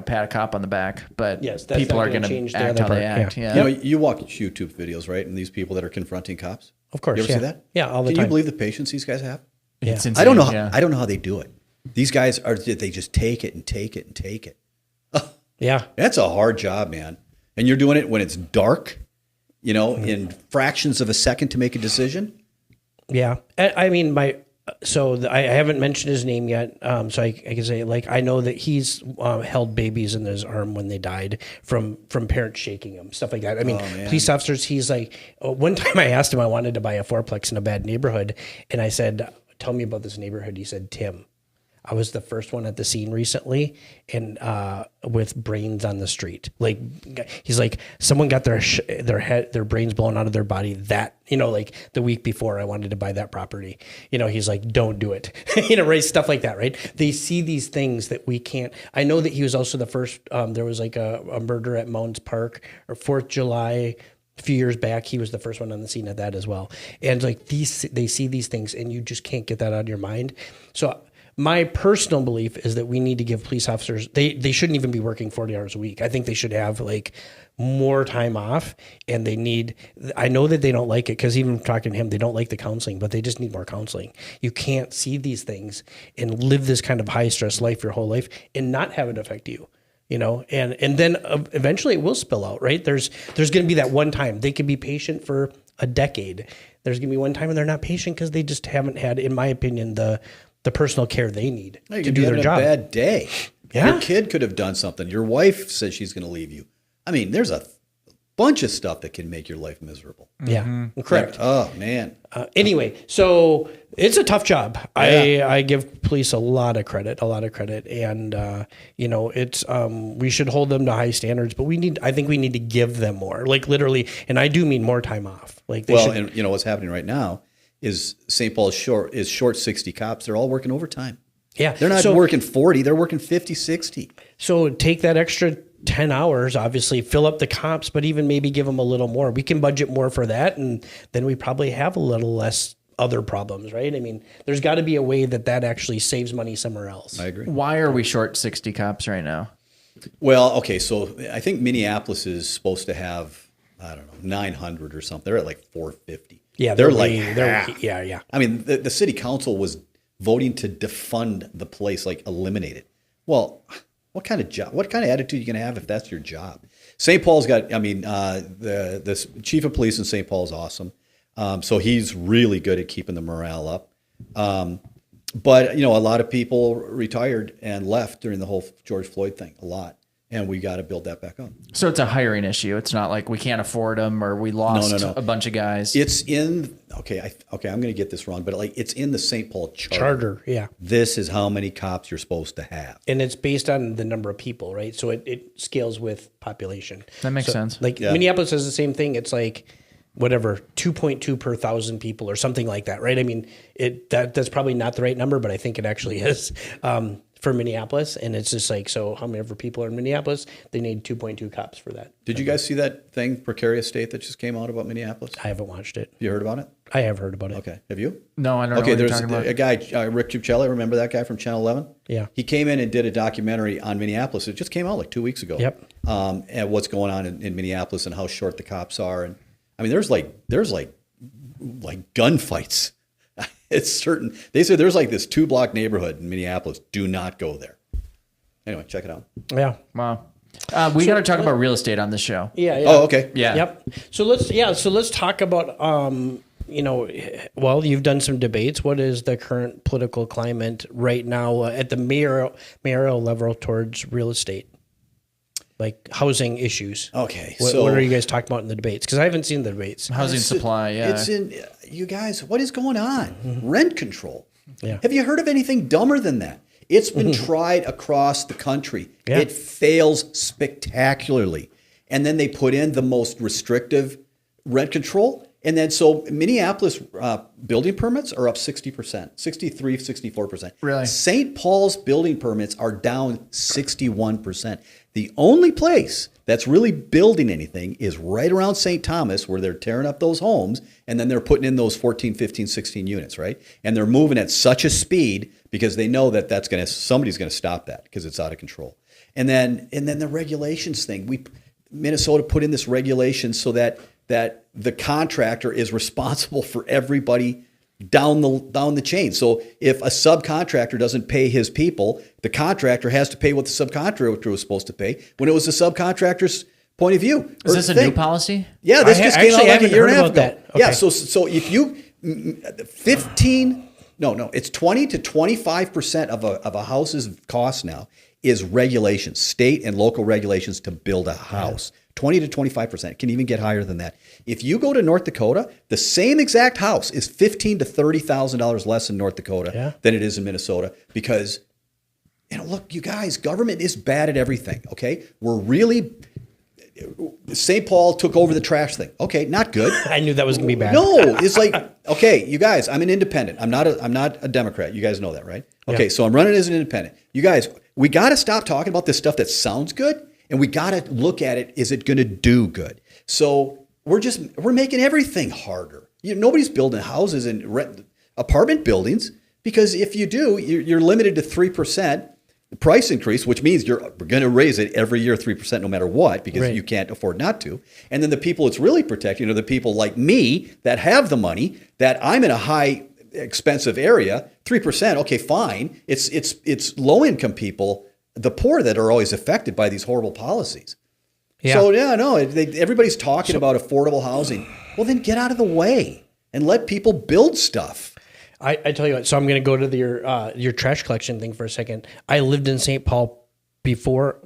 pat a cop on the back, but people are going to act how they act. Yeah. You know, you watch YouTube videos, right? And these people that are confronting cops. Of course. You ever see that? Yeah, all the time. Can you believe the patience these guys have? Yeah. It's insane. I don't know. I don't know how they do it. These guys they just take it and take it and take it. Yeah. That's a hard job, man. And you're doing it when it's dark, in fractions of a second to make a decision. Yeah. I mean, I haven't mentioned his name yet. So I can say, I know that he's held babies in his arm when they died from parents shaking him, stuff like that. I mean, police officers, he's like, one time I asked him, I wanted to buy a fourplex in a bad neighborhood. And I said, tell me about this neighborhood. He said, Tim, I was the first one at the scene recently and with brains on the street. He's like, someone got their brains blown out of their body the week before I wanted to buy that property. He's like, don't do it. Right? Stuff like that, right? They see these things that we can't. I know that he was also the first, there was a murder at Mounds Park or 4th July, a few years back. He was the first one on the scene at that as well. And they see these things and you just can't get that out of your mind. So my personal belief is that we need to give police officers, they shouldn't even be working 40 hours a week. I think they should have more time off, and I know that they don't like it because even talking to him, they don't like the counseling, but they just need more counseling. You can't see these things and live this kind of high stress life your whole life and not have it affect you. And then eventually it will spill out, right? There's going to be that one time. They could be patient for a decade. There's going to be one time when they're not patient because they just haven't had, in my opinion, the personal care they need to do their job. A bad day. Yeah. Your kid could have done something. Your wife says she's going to leave you. I mean, there's a bunch of stuff that can make your life miserable. Yeah, correct. Oh, man. Anyway, so it's a tough job. Yeah. I give police a lot of credit, and it's we should hold them to high standards, but I think we need to give them more, like literally, and I do mean more time off. Like and what's happening right now is St. Paul is short 60 cops. They're all working overtime. Yeah, they're not working 40; they're working 50, 60. So take that extra 10 hours, obviously fill up the comps, but even maybe give them a little more. We can budget more for that, and then we probably have a little less other problems, right? I mean, there's got to be a way that actually saves money somewhere else. I agree. Why are we short 60 cops right now? Well, okay, so I think Minneapolis is supposed to have, I don't know, 900 or something. They're at like 450. Yeah, they're yeah. I mean, the city council was voting to defund the place, like eliminate it. Well, what kind of attitude are you going to have if that's your job? St. Paul's got, the chief of police in St. Paul is awesome. So he's really good at keeping the morale up. But, a lot of people retired and left during the whole George Floyd thing, a lot. And we got to build that back up. So it's a hiring issue. It's not like we can't afford them or we lost a bunch of guys. It's in, I'm going to get this wrong, but it's in the St. Paul Charter. Yeah. This is how many cops you're supposed to have. And it's based on the number of people, right? So it scales with population. That makes sense. Like Minneapolis has the same thing. It's like, whatever, 2.2 per 1,000 people or something like that, right? I mean, that's probably not the right number, but I think it actually is for Minneapolis. And it's just like, so how many ever people are in Minneapolis, they need 2.2 cops for that. Did you guys see that thing, Precarious State, that just came out about Minneapolis? I haven't watched it. You heard about it? I have heard about it. Okay. Have you? No, I don't know what you're talking about. Okay, there's a guy, Rick Tuccelli, remember that guy from Channel 11? Yeah. He came in and did a documentary on Minneapolis. It just came out like 2 weeks ago. Yep. And what's going on in Minneapolis and how short the cops are. And I mean, there's like gunfights. It's certain. They said there's like this 2-block neighborhood in Minneapolis. Do not go there. Anyway, check it out. Yeah. Wow. We got to talk about real estate on this show. Yeah. Oh, okay. Yeah. Yep. So let's talk about you've done some debates. What is the current political climate right now at the mayoral level towards real estate? Like housing issues. Okay. What are you guys talking about in the debates? Because I haven't seen the debates. Housing supply, yeah. It's in, you guys, what is going on? Mm-hmm. Rent control. Yeah. Have you heard of anything dumber than that? It's been tried across the country. Yeah. It fails spectacularly. And then they put in the most restrictive rent control. And then so Minneapolis building permits are up 60%, 63, 64%. Really? St. Paul's building permits are down 61%. The only place that's really building anything is right around St. Thomas, where they're tearing up those homes and then they're putting in those 14, 15, 16 units, right? And they're moving at such a speed because they know that somebody's going to stop that because it's out of control. And then the regulations thing. Minnesota put in this regulation so that the contractor is responsible for everybody down the chain. So if a subcontractor doesn't pay his people, the contractor has to pay what the subcontractor was supposed to pay when it was the subcontractor's point of view. Is this a new policy? Yeah, this just came out like a year and a half ago. That. Okay. Yeah, so if you 20 to 25% of a house's cost now is regulations, state and local regulations to build a house. 20 to 25%. It can even get higher than that. If you go to North Dakota, the same exact house is $15,000 to $30,000 less in North Dakota than it is in Minnesota because, look, you guys, government is bad at everything, okay? St. Paul took over the trash thing. Okay, not good. I knew that was going to be bad. No, it's like, okay, you guys, I'm an independent. I'm not a Democrat. You guys know that, right? Okay, so I'm running as an independent. You guys, we got to stop talking about this stuff that sounds good. And we got to look at it. Is it going to do good? So we're making everything harder. Nobody's building houses and apartment buildings because if you do, you're limited to 3% price increase, which means we're going to raise it every year 3% no matter what because you can't afford not to. And then the people it's really protecting are the people like me that have the money, that I'm in a high expensive area. 3%, okay, fine. It's low income people, the poor, that are always affected by these horrible policies. Yeah. So everybody's talking about affordable housing. Well, then get out of the way and let people build stuff. I tell you what. So I'm going to go to your trash collection thing for a second. I lived in St. Paul before,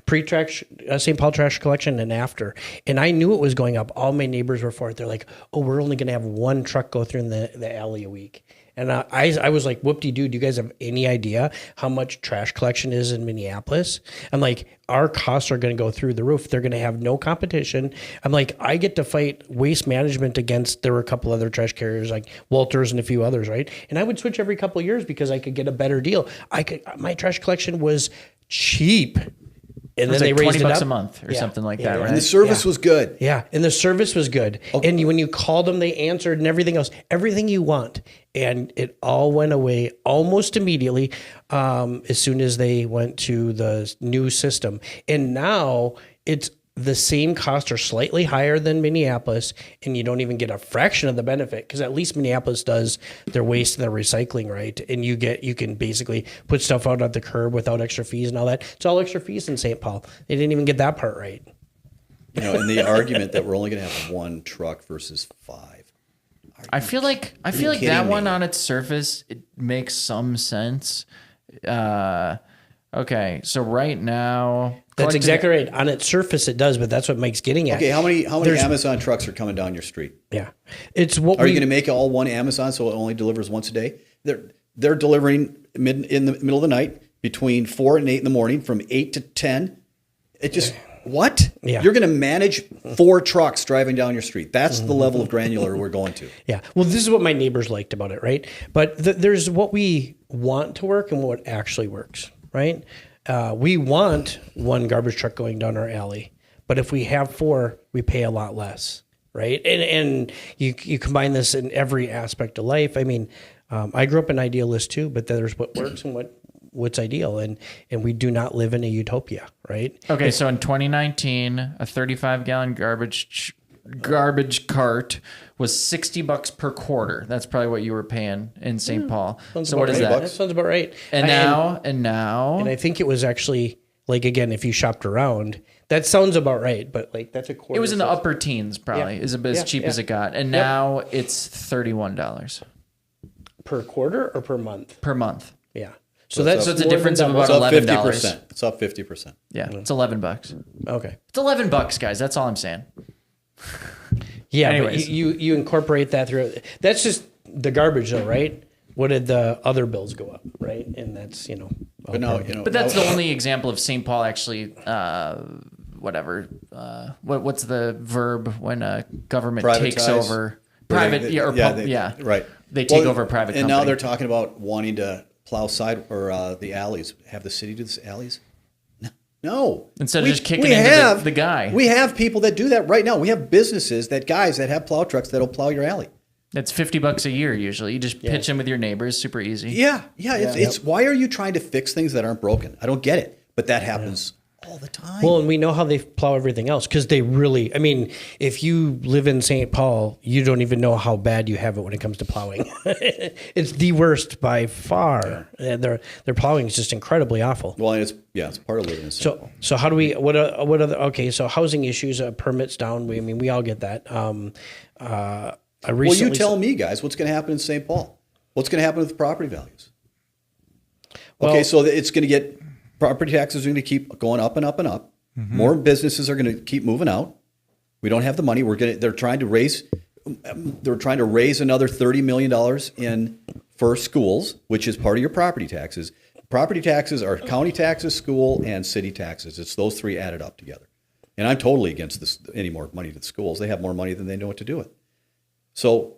pre-trash St. Paul trash collection and after. And I knew it was going up. All my neighbors were for it. They're like, oh, we're only going to have one truck go through in the alley a week. And I was like, whoop-de-doo, do you guys have any idea how much trash collection is in Minneapolis? I'm like, our costs are going to go through the roof. They're going to have no competition. I'm like, I get to fight Waste Management against, there were a couple other trash carriers like Walters and a few others, right? And I would switch every couple of years because I could get a better deal. My trash collection was cheap. And then they raised it up $20 a month or something like that, right? And the service was good. Yeah, and the service was good. Okay. And when you called them, they answered and everything else, everything you want. And it all went away almost immediately as soon as they went to the new system. And now it's the same costs are slightly higher than Minneapolis, and you don't even get a fraction of the benefit because at least Minneapolis does their waste and their recycling right, and you can basically put stuff out at the curb without extra fees and all that. It's all extra fees in St. Paul. They didn't even get that part right. And the argument that we're only going to have one truck versus 5. I feel like that one on its surface it makes some sense. Okay, so right now that's exactly right. On its surface, it does, but that's what Mike's getting at. Okay, how many Amazon trucks are coming down your street? Yeah, it's what. Are you going to make it all one Amazon so it only delivers once a day? They're delivering in the middle of the night between 4 and 8 in the morning, from 8 to 10. It just what? Yeah. You're going to manage 4 trucks driving down your street. That's the level of granular we're going to. Yeah. Well, this is what my neighbors liked about it, right? But there's what we want to work and what actually works, right? We want one garbage truck going down our alley, but if we have 4, we pay a lot less, right? And you combine this in every aspect of life. I mean, I grew up an idealist too, but there's what works and what's ideal, and we do not live in a utopia, right? Okay, so in 2019, a 35-gallon garbage cart was $60 per quarter. That's probably what you were paying in St. Paul. So what is that? That sounds about right. And I think it was actually, like, again, if you shopped around, that sounds about right. But like that's a quarter. It was in the upper teens, probably. Is as cheap as it got, and now it's $31 per quarter or per month. Per month. Yeah. So it's a difference of about $11. 50%. It's up 50%. Yeah, it's $11. Okay, it's $11, guys. That's all I'm saying. Yeah, anyways. But you incorporate that through. That's just the garbage, though, right? What did the other bills go up, right? And that's But that's the only example of St. Paul actually. Whatever. What's the verb when a government takes over? Private. Right. They take over private. And company. now they're talking about wanting to plow the alleys. Have the city do the alleys. No. Instead of just kicking into the guy. We have people that do that right now. We have businesses guys that have plow trucks that'll plow your alley. That's $50 a year usually. You just pitch in with your neighbors, super easy. Yeah. It's why are you trying to fix things that aren't broken? I don't get it, but that happens all the time. Well, and we know how they plow everything else because they really. I mean, if you live in St. Paul, you don't even know how bad you have it when it comes to plowing. It's the worst by far. Their plowing is just incredibly awful. Well, it's part of living in St. Paul. So how do we? What other? Okay, so housing issues, permits down. We all get that. You tell me, guys, what's going to happen in St. Paul? What's going to happen with property values? Okay, so it's going to get. Property taxes are going to keep going up and up and up. Mm-hmm. More businesses are going to keep moving out. We don't have the money. They're trying to raise another $30 million for schools, which is part of your property taxes. Property taxes are county taxes, school, and city taxes. It's those 3 added up together. And I'm totally against this, any more money to the schools. They have more money than they know what to do with. So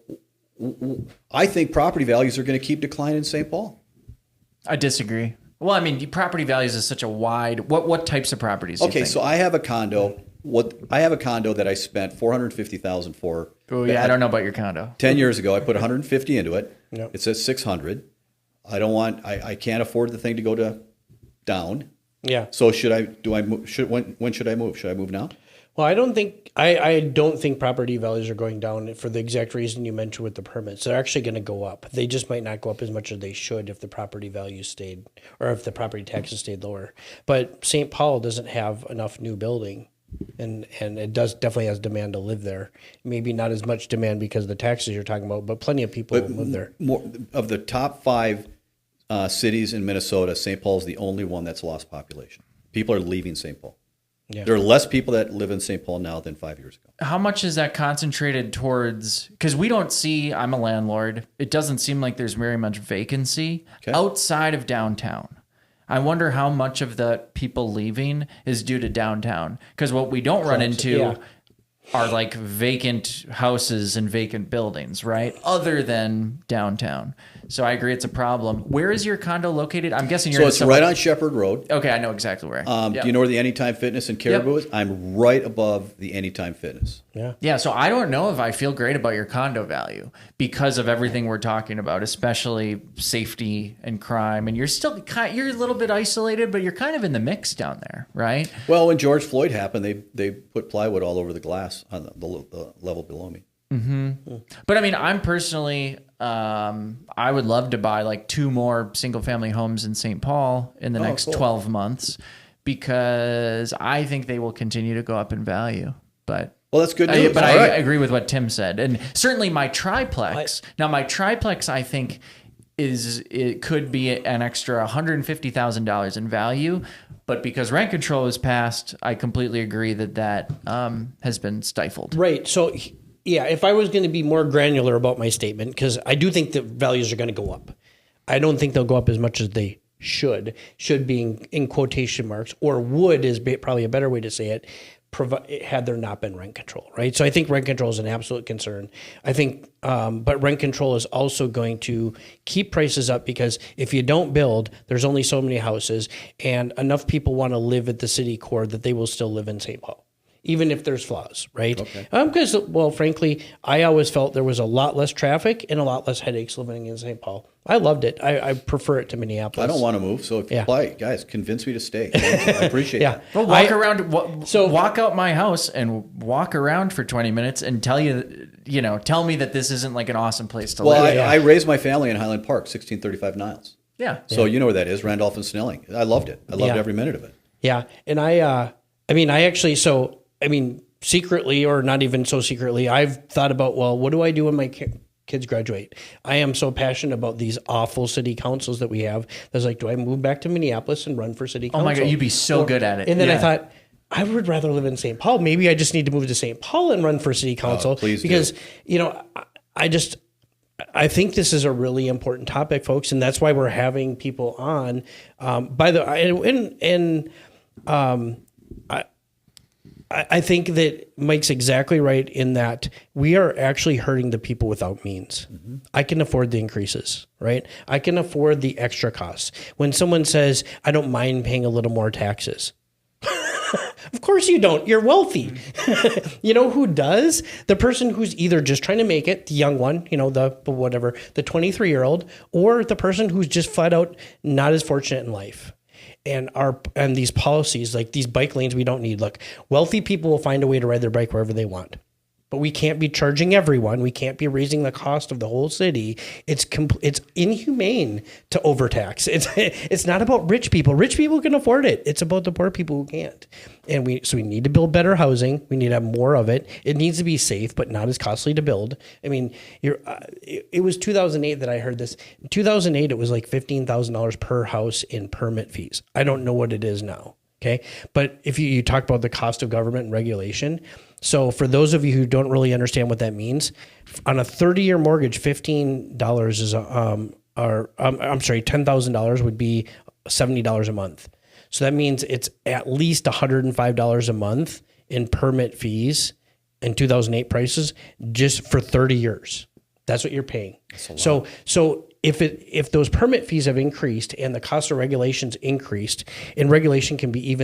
I think property values are going to keep declining in St. Paul. I disagree. Well, I mean, property values is such a wide. What types of properties? Okay, so I have a condo. I have a condo that I spent $450,000 for. Oh yeah, I don't know about your condo. 10 years ago, I put $150 into it. Yep. It says $600. I can't afford the thing to go down. Yeah. So should I? When should I move? Should I move now? Well, I don't think property values are going down for the exact reason you mentioned with the permits. They're actually going to go up. They just might not go up as much as they should if the property values stayed, or if the property taxes stayed lower. But St. Paul doesn't have enough new building, and it definitely has demand to live there. Maybe not as much demand because of the taxes you're talking about, but plenty of people live there. More of the top 5 cities in Minnesota, St. Paul is the only one that's lost population. People are leaving St. Paul. Yeah. There are less people that live in St. Paul now than 5 years ago. How much is that concentrated towards, because we don't see, I'm a landlord, it doesn't seem like there's very much vacancy outside of downtown. I wonder how much of the people leaving is due to downtown. Because what we don't run into are like vacant houses and vacant buildings, right? Other than downtown. So I agree it's a problem. Where is your condo located? I'm guessing you're So it's right on Shepherd Road. Okay, I know exactly where. Do you know where the Anytime Fitness in Caribou is? I'm right above the Anytime Fitness. Yeah, so I don't know if I feel great about your condo value because of everything we're talking about, especially safety and crime. And you're still you're a little bit isolated, but you're kind of in the mix down there, right? Well, when George Floyd happened, they put plywood all over the glass on the level below me. Mm-hmm. But I mean, I'm personally, I would love to buy like 2 more single family homes in St. Paul in the next 12 months because I think they will continue to go up in value. But well, that's good news. I agree with what Tim said. And certainly my triplex, I think it could be an extra $150,000 in value. But because rent control is passed, I completely agree that has been stifled. Right. So, yeah, if I was going to be more granular about my statement, because I do think the values are going to go up. I don't think they'll go up as much as they should being in quotation marks, or would is probably a better way to say it, had there not been rent control, right? So I think rent control is an absolute concern. I think, but rent control is also going to keep prices up because if you don't build, there's only so many houses, and enough people want to live at the city core that they will still live in St. Paul, even if there's flaws, right? Okay. Because, well, frankly, I always felt there was a lot less traffic and a lot less headaches living in St. Paul. I loved it. I prefer it to Minneapolis. I don't want to move, so if you apply, guys, convince me to stay. I appreciate it. Well, walk out my house and walk around for 20 minutes and tell me that this isn't like an awesome place to live. Well, I raised my family in Highland Park, 1635 Niles. Yeah. So you know where that is, Randolph and Snelling. I loved it. I loved every minute of it. Yeah. And secretly, or not even so secretly, I've thought about, well, what do I do when my kids graduate? I am so passionate about these awful city councils that we have. That's like, do I move back to Minneapolis and run for city council? Oh my God, you'd be so good at it. And then I thought, I would rather live in St. Paul. Maybe I just need to move to St. Paul and run for city council. Please because, do. I think this is a really important topic, folks, and that's why we're having people on. I think that Mike's exactly right in that we are actually hurting the people without means. Mm-hmm. I can afford the increases, right? I can afford the extra costs. When someone says, I don't mind paying a little more taxes. Of course you don't. You're wealthy. You know who does? The person who's either just trying to make it, the young one, the 23-year-old, or the person who's just flat out not as fortunate in life. And these policies, like these bike lanes, we don't need. Look, wealthy people will find a way to ride their bike wherever they want. But we can't be charging everyone. We can't be raising the cost of the whole city. It's inhumane to overtax. It's not about rich people. Rich people can afford it. It's about the poor people who can't. And we need to build better housing. We need to have more of it. It needs to be safe, but not as costly to build. I mean, it was 2008 that I heard this. In 2008, it was like $15,000 per house in permit fees. I don't know what it is now. Okay. But if you talk about the cost of government and regulation. So for those of you who don't really understand what that means, on a 30-year mortgage, $10,000 would be $70 a month. So that means it's at least $105 a month in permit fees in 2008 prices just for 30 years. That's what you're paying. So if those permit fees have increased and the cost of regulations increased, and regulation can be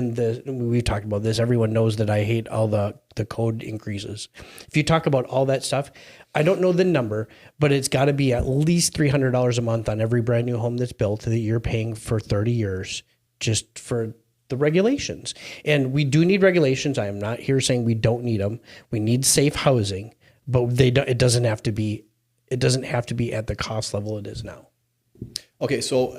we've talked about this, everyone knows that I hate all the code increases. If you talk about all that stuff, I don't know the number, but it's got to be at least $300 a month on every brand new home that's built that you're paying for 30 years just for the regulations. And we do need regulations. I am not here saying we don't need them. We need safe housing, but it doesn't have to be at the cost level it is now. Okay, so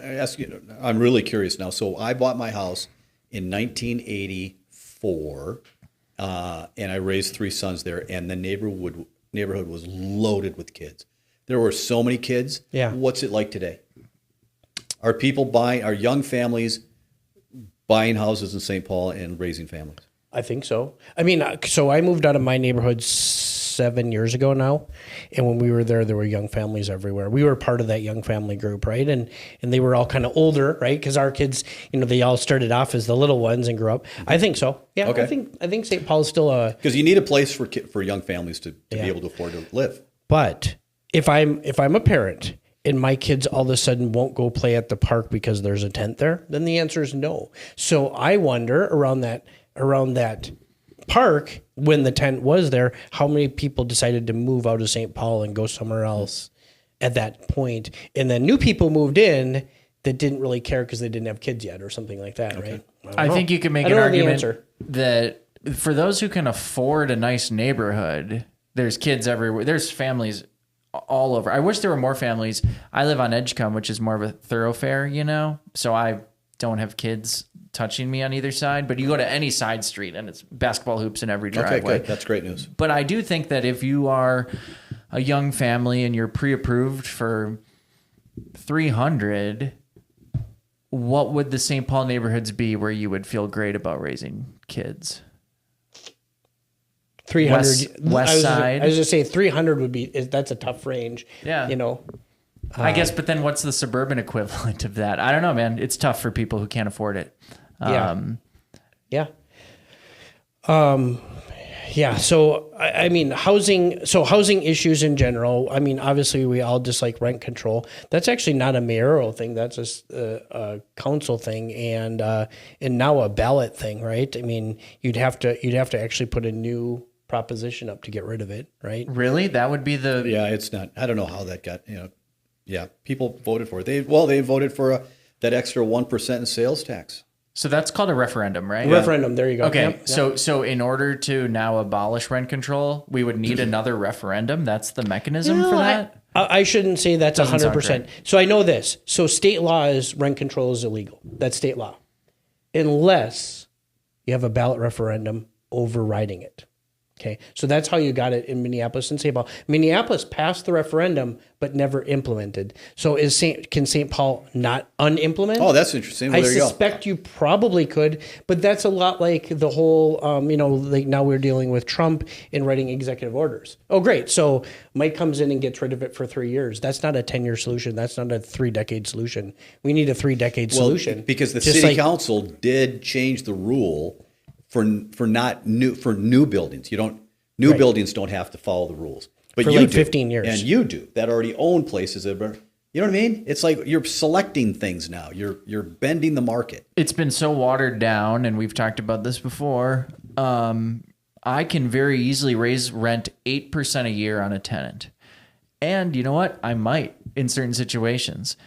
I'm really curious now. So I bought my house in 1984, and I raised 3 sons there, and the neighborhood was loaded with kids. There were so many kids. Yeah. What's it like today? Are young families buying houses in St. Paul and raising families? I think so. I mean, so I moved out of my neighborhood 7 years ago now, and when we were there were young families everywhere. We were part of that young family group, right? And they were all kind of older, right? Because our kids, they all started off as the little ones and grew up. I think so. Yeah, okay. I think St. Paul is still because you need a place for young families to be able to afford to live. But if I'm a parent and my kids all of a sudden won't go play at the park because there's a tent there, then the answer is no. So I wonder around that park, when the tent was there, how many people decided to move out of St. Paul and go somewhere else at that point? And then new people moved in that didn't really care because they didn't have kids yet or something like that, right? I think you can make an argument that for those who can afford a nice neighborhood, there's kids everywhere. There's families all over. I wish there were more families. I live on Edgecombe, which is more of a thoroughfare, so I don't have kids touching me on either side, but you go to any side street and it's basketball hoops in every driveway. Okay, good. That's great news. But I do think that if you are a young family and you're pre-approved for 300, what would the St. Paul neighborhoods be where you would feel great about raising kids? 300 West side. I was going to say 300 would be, that's a tough range. Yeah. I guess, but then what's the suburban equivalent of that? I don't know, man. It's tough for people who can't afford it. Yeah. So, I mean, housing issues in general, I mean, obviously we all dislike rent control. That's actually not a mayoral thing. That's a council thing and now a ballot thing, right? I mean, you'd have to actually put a new proposition up to get rid of it, right? Really? That would be the... Yeah, it's not. I don't know how that got, yeah, people voted for it. They voted for that extra 1% in sales tax. So that's called a referendum, right? Referendum. There you go. Okay. Yep. So in order to now abolish rent control, we would need another referendum. That's the mechanism for that. I shouldn't say that's 100%. Right. So I know this. So state law is rent control is illegal. That's state law, unless you have a ballot referendum overriding it. Okay, so that's how you got it in Minneapolis and St. Paul. Minneapolis passed the referendum, but never implemented. So can St. Paul not unimplement? Oh, that's interesting. Well, I suspect you probably could, but that's a lot like the whole, like now we're dealing with Trump in writing executive orders. Oh, great. So Mike comes in and gets rid of it for 3 years. That's not a 10-year solution. That's not a 3-decade solution. We need a 3-decade solution. Because the city council did change the rule for new buildings. Buildings don't have to follow the rules. But for you like do. 15 years. And you do that already own places that are, you know what I mean? It's like you're selecting things now. You're bending the market. It's been so watered down, and we've talked about this before. I can very easily raise rent 8% a year on a tenant. And you know what? I might in certain situations.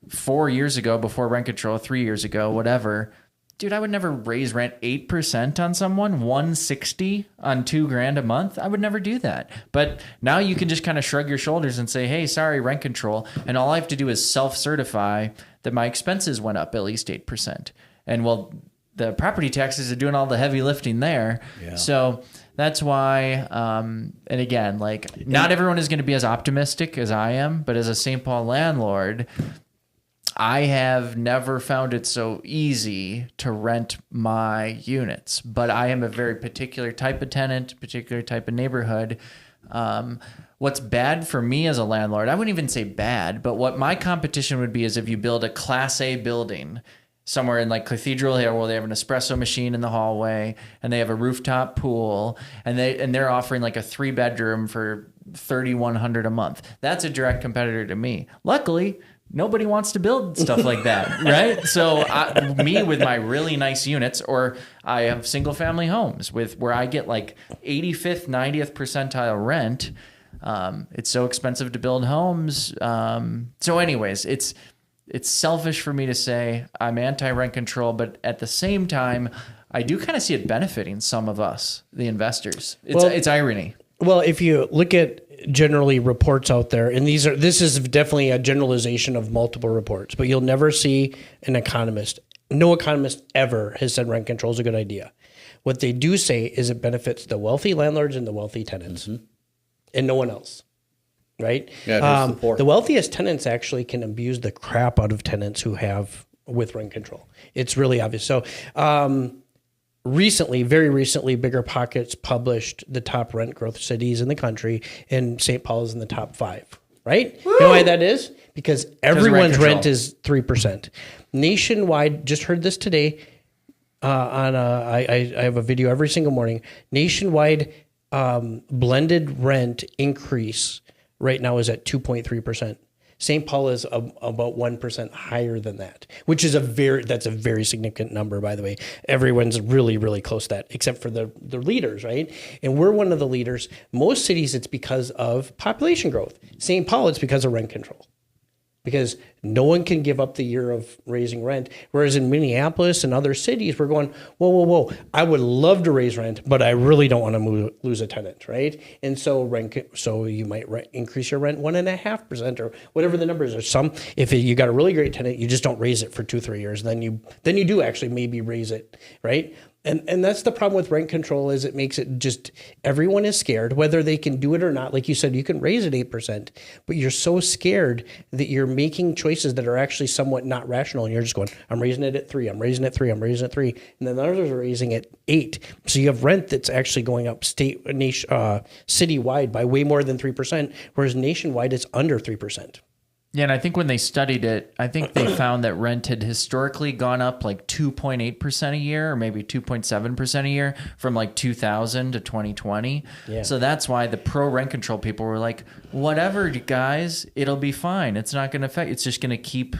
4 years ago, before rent control, 3 years ago, whatever, dude, I would never raise rent 8% on someone, $160 on $2,000 a month. I would never do that. But now you can just kind of shrug your shoulders and say, hey, sorry, rent control. And all I have to do is self-certify that my expenses went up at least 8%. And well, the property taxes are doing all the heavy lifting there. Yeah. So that's why, and again, like not everyone is going to be as optimistic as I am, but as a St. Paul landlord, I have never found it so easy to rent my units, but I am a very particular type of tenant, particular type of neighborhood. What's bad for me as a landlord, I wouldn't even say bad, but what my competition would be is if you build a Class A building somewhere in like Cathedral Hill where they have an espresso machine in the hallway and they have a rooftop pool and they're offering like a 3-bedroom for $3,100 a month. That's a direct competitor to me. Luckily, nobody wants to build stuff like that, right? So me with my really nice units, or I have single family homes where I get like 85th, 90th percentile rent. It's so expensive to build homes. So anyways, it's selfish for me to say I'm anti-rent control, but at the same time, I do kind of see it benefiting some of us, the investors. It's irony. Well, if you look at generally reports out there, and this is definitely a generalization of multiple reports, but you'll never see an economist. No economist ever has said rent control is a good idea. What they do say is it benefits the wealthy landlords and the wealthy tenants, and no one else. right? Yeah, the wealthiest tenants actually can abuse the crap out of tenants who have with rent control. It's really obvious. So very recently, Bigger Pockets published the top rent growth cities in the country, and St. Paul is in the top 5, right? Woo! You know why that is? Because everyone's rent is 3%. Nationwide, just heard this today, I have a video every single morning. Nationwide blended rent increase right now is at 2.3%. St. Paul is about 1% higher than that, which is that's a very significant number, by the way. Everyone's really, really close to that, except for the leaders, right? And we're one of the leaders. Most cities, it's because of population growth. St. Paul, it's because of rent control. Because no one can give up the year of raising rent. Whereas in Minneapolis and other cities, we're going, whoa. I would love to raise rent, but I really don't want to lose a tenant, right? And so you might increase your rent 1.5% or whatever the numbers are. If you got a really great tenant, you just don't raise it for 2-3 years. Then you do actually maybe raise it, right? And that's the problem with rent control is it makes it just everyone is scared whether they can do it or not. Like you said, you can raise it 8%, but you're so scared that you're making choices that are actually somewhat not rational. And you're just going, I'm raising it at 3, I'm raising it 3, I'm raising it 3. And then others are raising it 8. So you have rent that's actually going up citywide by way more than 3%, whereas nationwide it's under 3%. Yeah, and I think when they studied it, I think they found that rent had historically gone up like 2.8% a year or maybe 2.7% a year from like 2000 to 2020. Yeah. So that's why the pro rent control people were like, whatever, you guys, it'll be fine. It's not going to affect, it's just going to keep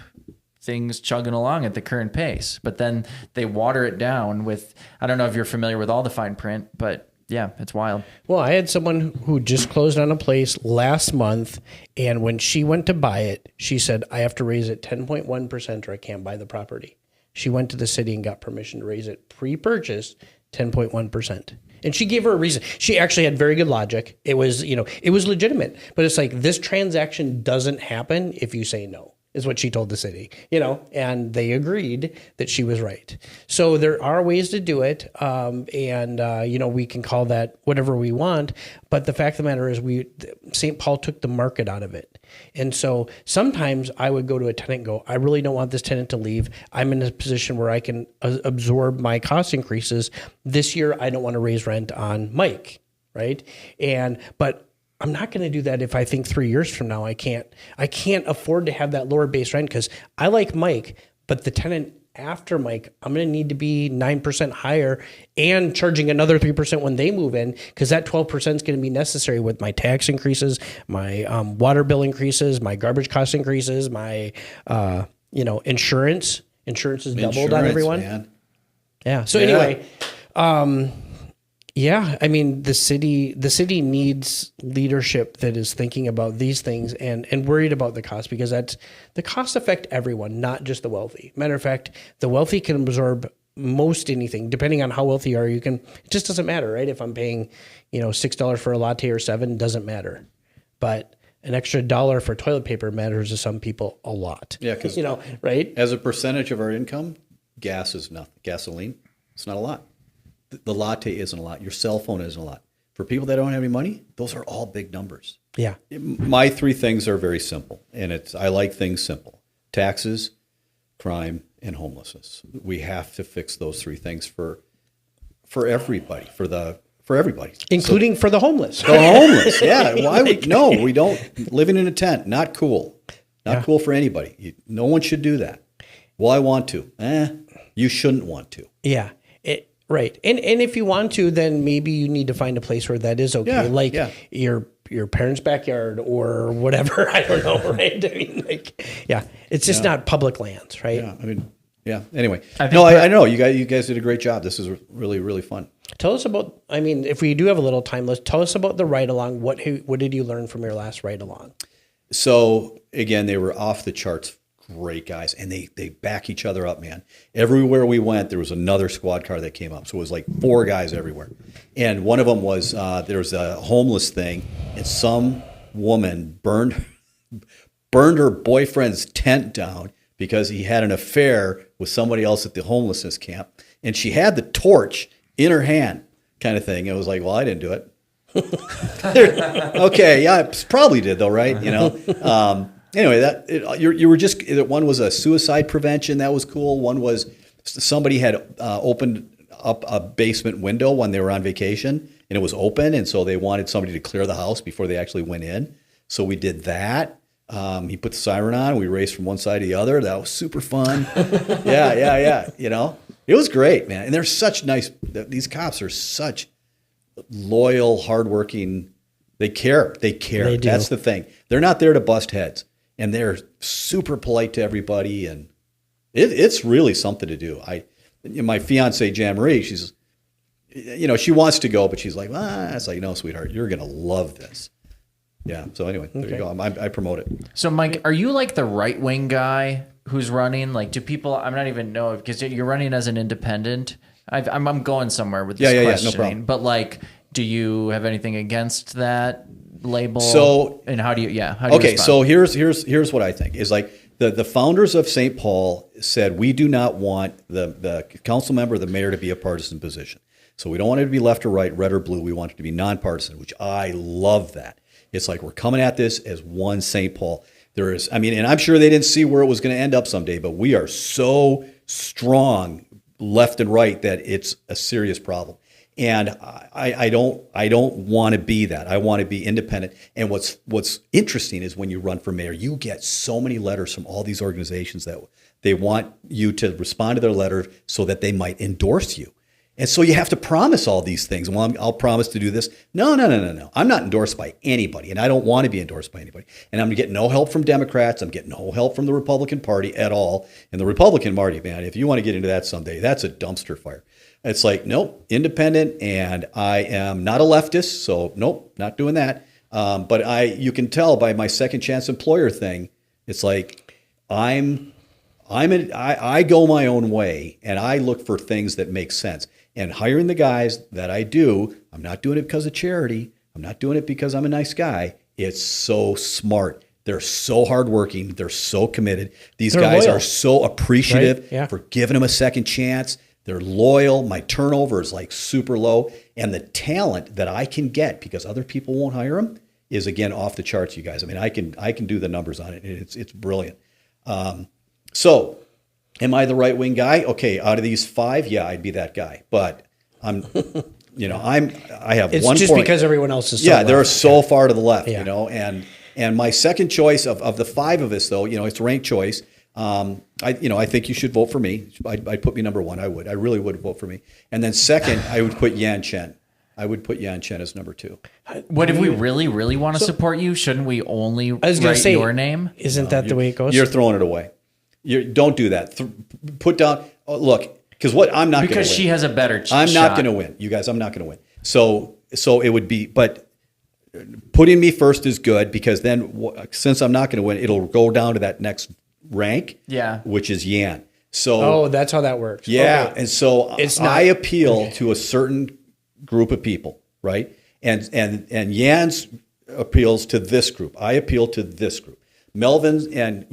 things chugging along at the current pace. But then they water it down with, I don't know if you're familiar with all the fine print, but yeah, it's wild. Well, I had someone who just closed on a place last month, and when she went to buy it, she said, I have to raise it 10.1% or I can't buy the property. She went to the city and got permission to raise it pre-purchase 10.1%. And she gave her a reason. She actually had very good logic. It was legitimate. But it's like, this transaction doesn't happen if you say no, is what she told the city, and they agreed that she was right. So there are ways to do it. We can call that whatever we want. But the fact of the matter is St. Paul took the market out of it. And so sometimes I would go to a tenant and go, I really don't want this tenant to leave. I'm in a position where I can absorb my cost increases. This year, I don't want to raise rent on Mike, right? But I'm not going to do that if I think 3 years from now I can't afford to have that lower base rent because I like Mike, but the tenant after Mike, I'm going to need to be 9% higher and charging another 3% when they move in because that 12% is going to be necessary with my tax increases, my water bill increases, my garbage cost increases, my insurance. Insurance is doubled on everyone. Man. Yeah. So anyway. Yeah, I mean the city needs leadership that is thinking about these things and worried about the cost because the costs affect everyone, not just the wealthy. Matter of fact, the wealthy can absorb most anything, depending on how wealthy you are. It just doesn't matter, right? If I'm paying, $6 for a latte or $7, doesn't matter. But an extra $1 for toilet paper matters to some people a lot. Yeah, because right? As a percentage of our income, gas is nothing. Gasoline, it's not a lot. The latte isn't a lot. Your cell phone isn't a lot. For people that don't have any money, those are all big numbers. Yeah. My 3 things are very simple, and I like things simple. Taxes, crime, and homelessness. We have to fix those 3 things for everybody, for everybody. Including for the homeless. The homeless, yeah. Why would no, we don't living in a tent, not cool. Not cool for anybody. No one should do that. Well, I want to. You shouldn't want to. Yeah. Right. And if you want to, then maybe you need to find a place where that is okay. Your parents' backyard or whatever. I don't know, right? I mean, it's just not public lands, right? Yeah. I mean, yeah. Anyway. I know. You guys did a great job. This is really, really fun. Tell us about, if we do have a little time, tell us about the ride-along. What did you learn from your last ride-along? So, again, they were off the charts. Great guys, and they back each other up, man. Everywhere we went, there was another squad car that came up. So it was like 4 guys everywhere. And one of them was there was a homeless thing, and some woman burned her boyfriend's tent down because he had an affair with somebody else at the homelessness camp. And she had the torch in her hand kind of thing. It was like, well, I didn't do it. Okay, yeah, it probably did though, right? Anyway, you were just, one was a suicide prevention. That was cool. One was somebody had opened up a basement window when they were on vacation, and it was open, and so they wanted somebody to clear the house before they actually went in. So we did that. He put the siren on. We raced from one side to the other. That was super fun. Yeah. It was great, man. And they're such nice. These cops are such loyal, hardworking. They care. They do. That's the thing. They're not there to bust heads, and they're super polite to everybody. And it's really something to do. My fiance Jan Marie, she's, she wants to go, but she's like, it's like, no, sweetheart, you're gonna love this. Yeah. So anyway, there you go. I promote it. So Mike, are you like the right wing guy who's running? Like, do people? I'm not even know because you're running as an independent. I'm going somewhere with this questioning, no problem. But like, do you have anything against that label? So, and how do you? Yeah. How do okay. You so here's what I think is like the founders of St. Paul said we do not want the council member or the mayor to be a partisan position. So we don't want it to be left or right, red or blue. We want it to be nonpartisan, which I love that. It's like we're coming at this as one St. Paul. There is, and I'm sure they didn't see where it was going to end up someday, but we are so strong left and right that it's a serious problem. And I don't want to be that. I want to be independent. And what's interesting is when you run for mayor, you get so many letters from all these organizations that they want you to respond to their letter so that they might endorse you. And so you have to promise all these things. Well, I'll promise to do this. No. I'm not endorsed by anybody, and I don't want to be endorsed by anybody. And I'm getting no help from Democrats. I'm getting no help from the Republican Party at all. And the Republican Party, man, if you want to get into that someday, that's a dumpster fire. It's like, nope, independent, and I am not a leftist, so nope, not doing that. But you can tell by my second chance employer thing, it's like I go my own way, and I look for things that make sense. And hiring the guys that I do, I'm not doing it because of charity. I'm not doing it because I'm a nice guy. It's so smart. They're so hardworking. They're so committed. These guys are so appreciative for giving them a second chance. They're loyal. My turnover is like super low. And the talent that I can get because other people won't hire them is, again, off the charts, you guys. I can do the numbers on it. It's brilliant. So am I the right wing guy? Okay, out of these 5, yeah, I'd be that guy. But I have it's one just point. Because everyone else is so left. They're so far to the left, and my second choice of the 5 of us, though, it's ranked choice. I think you should vote for me. I'd put me number 1. I would. I really would vote for me. And then second, I would put Yan Chen. I would put Yan Chen as number 2. What if we really, really want to support you? Shouldn't we only write your name? Isn't that the way it goes? You're throwing it away. Don't do that. Put down. Look, because I'm not going to win. Because she has a better shot. I'm not going to win. You guys, I'm not going to win. So it would be, but putting me first is good because then since I'm not going to win, it'll go down to that next rank, which is Yan. So that's how that works. Yeah, okay. And so I appeal to a certain group of people, right? And Yan's appeals to this group. I appeal to this group. Melvin's and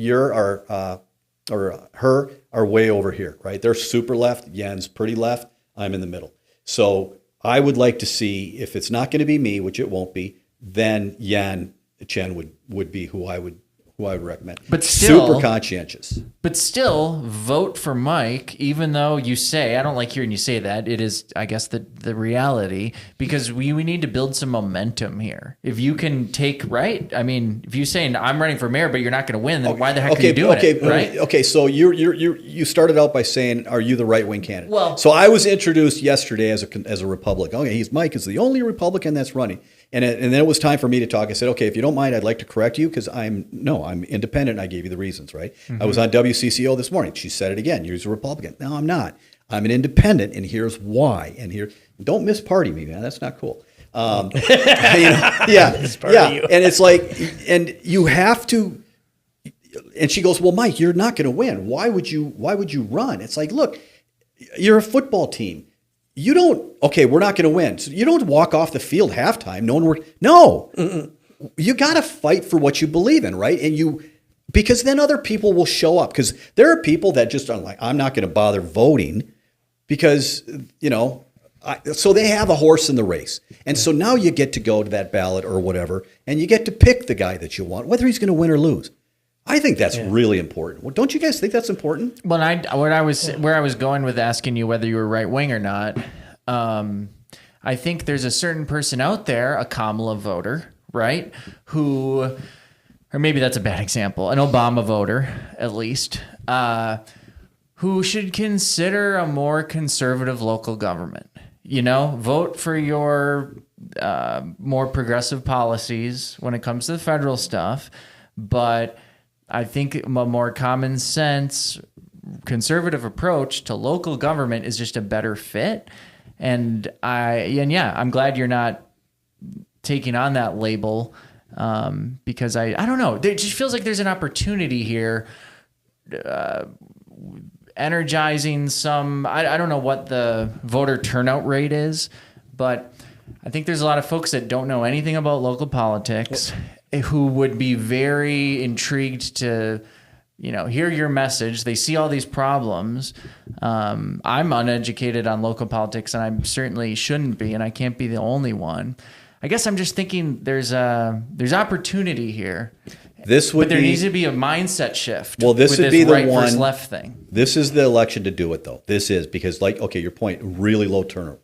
her are way over here, right? They're super left. Yan's pretty left. I'm in the middle. So I would like to see if it's not going to be me, which it won't be, then Yan Chen would be who I would recommend. But still, super conscientious. But still, vote for Mike, even though you say, I don't like hearing you say that. It is, I guess, the reality, because we need to build some momentum here. If you can take, right? If you say, I'm running for mayor, but you're not going to win, then why the heck are you doing it, right? Okay, so you started out by saying, are you the right-wing candidate? Well, so I was introduced yesterday as a Republican. Okay, Mike is the only Republican that's running. And then it was time for me to talk. I said, okay, if you don't mind, I'd like to correct you because I'm independent. And I gave you the reasons, right? Mm-hmm. I was on WCCO this morning. She said it again. You're a Republican. No, I'm not. I'm an independent, and here's why. And don't miss-party me, man. That's not cool. And it's like, and you have to. And she goes, well, Mike, you're not going to win. Why would you run? It's like, look, you're a football team. You don't, okay, we're not going to win. So you don't walk off the field halftime. No. You got to fight for what you believe in, right? Because then other people will show up. Because there are people that just are like, I'm not going to bother voting because, So they have a horse in the race. And so now you get to go to that ballot or whatever, and you get to pick the guy that you want, whether he's going to win or lose. I think that's really important. Well, don't you guys think that's important? Well, where I was going with asking you whether you were right wing or not, I think there's a certain person out there, a Kamala voter, right, who, or maybe that's a bad example, an Obama voter at least, who should consider a more conservative local government. Vote for your more progressive policies when it comes to the federal stuff, but I think a more common sense conservative approach to local government is just a better fit. And I'm glad you're not taking on that label, because I don't know. It just feels like there's an opportunity here, energizing some. I don't know what the voter turnout rate is, but I think there's a lot of folks that don't know anything about local politics who would be very intrigued to hear your message. They see all these problems. I'm uneducated on local politics, and I certainly shouldn't be, and I can't be the only one. I guess I'm just thinking there's opportunity here. But there needs to be a mindset shift. Well, this would be the right one versus left thing. This is the election to do it, though. This is because, your point, really low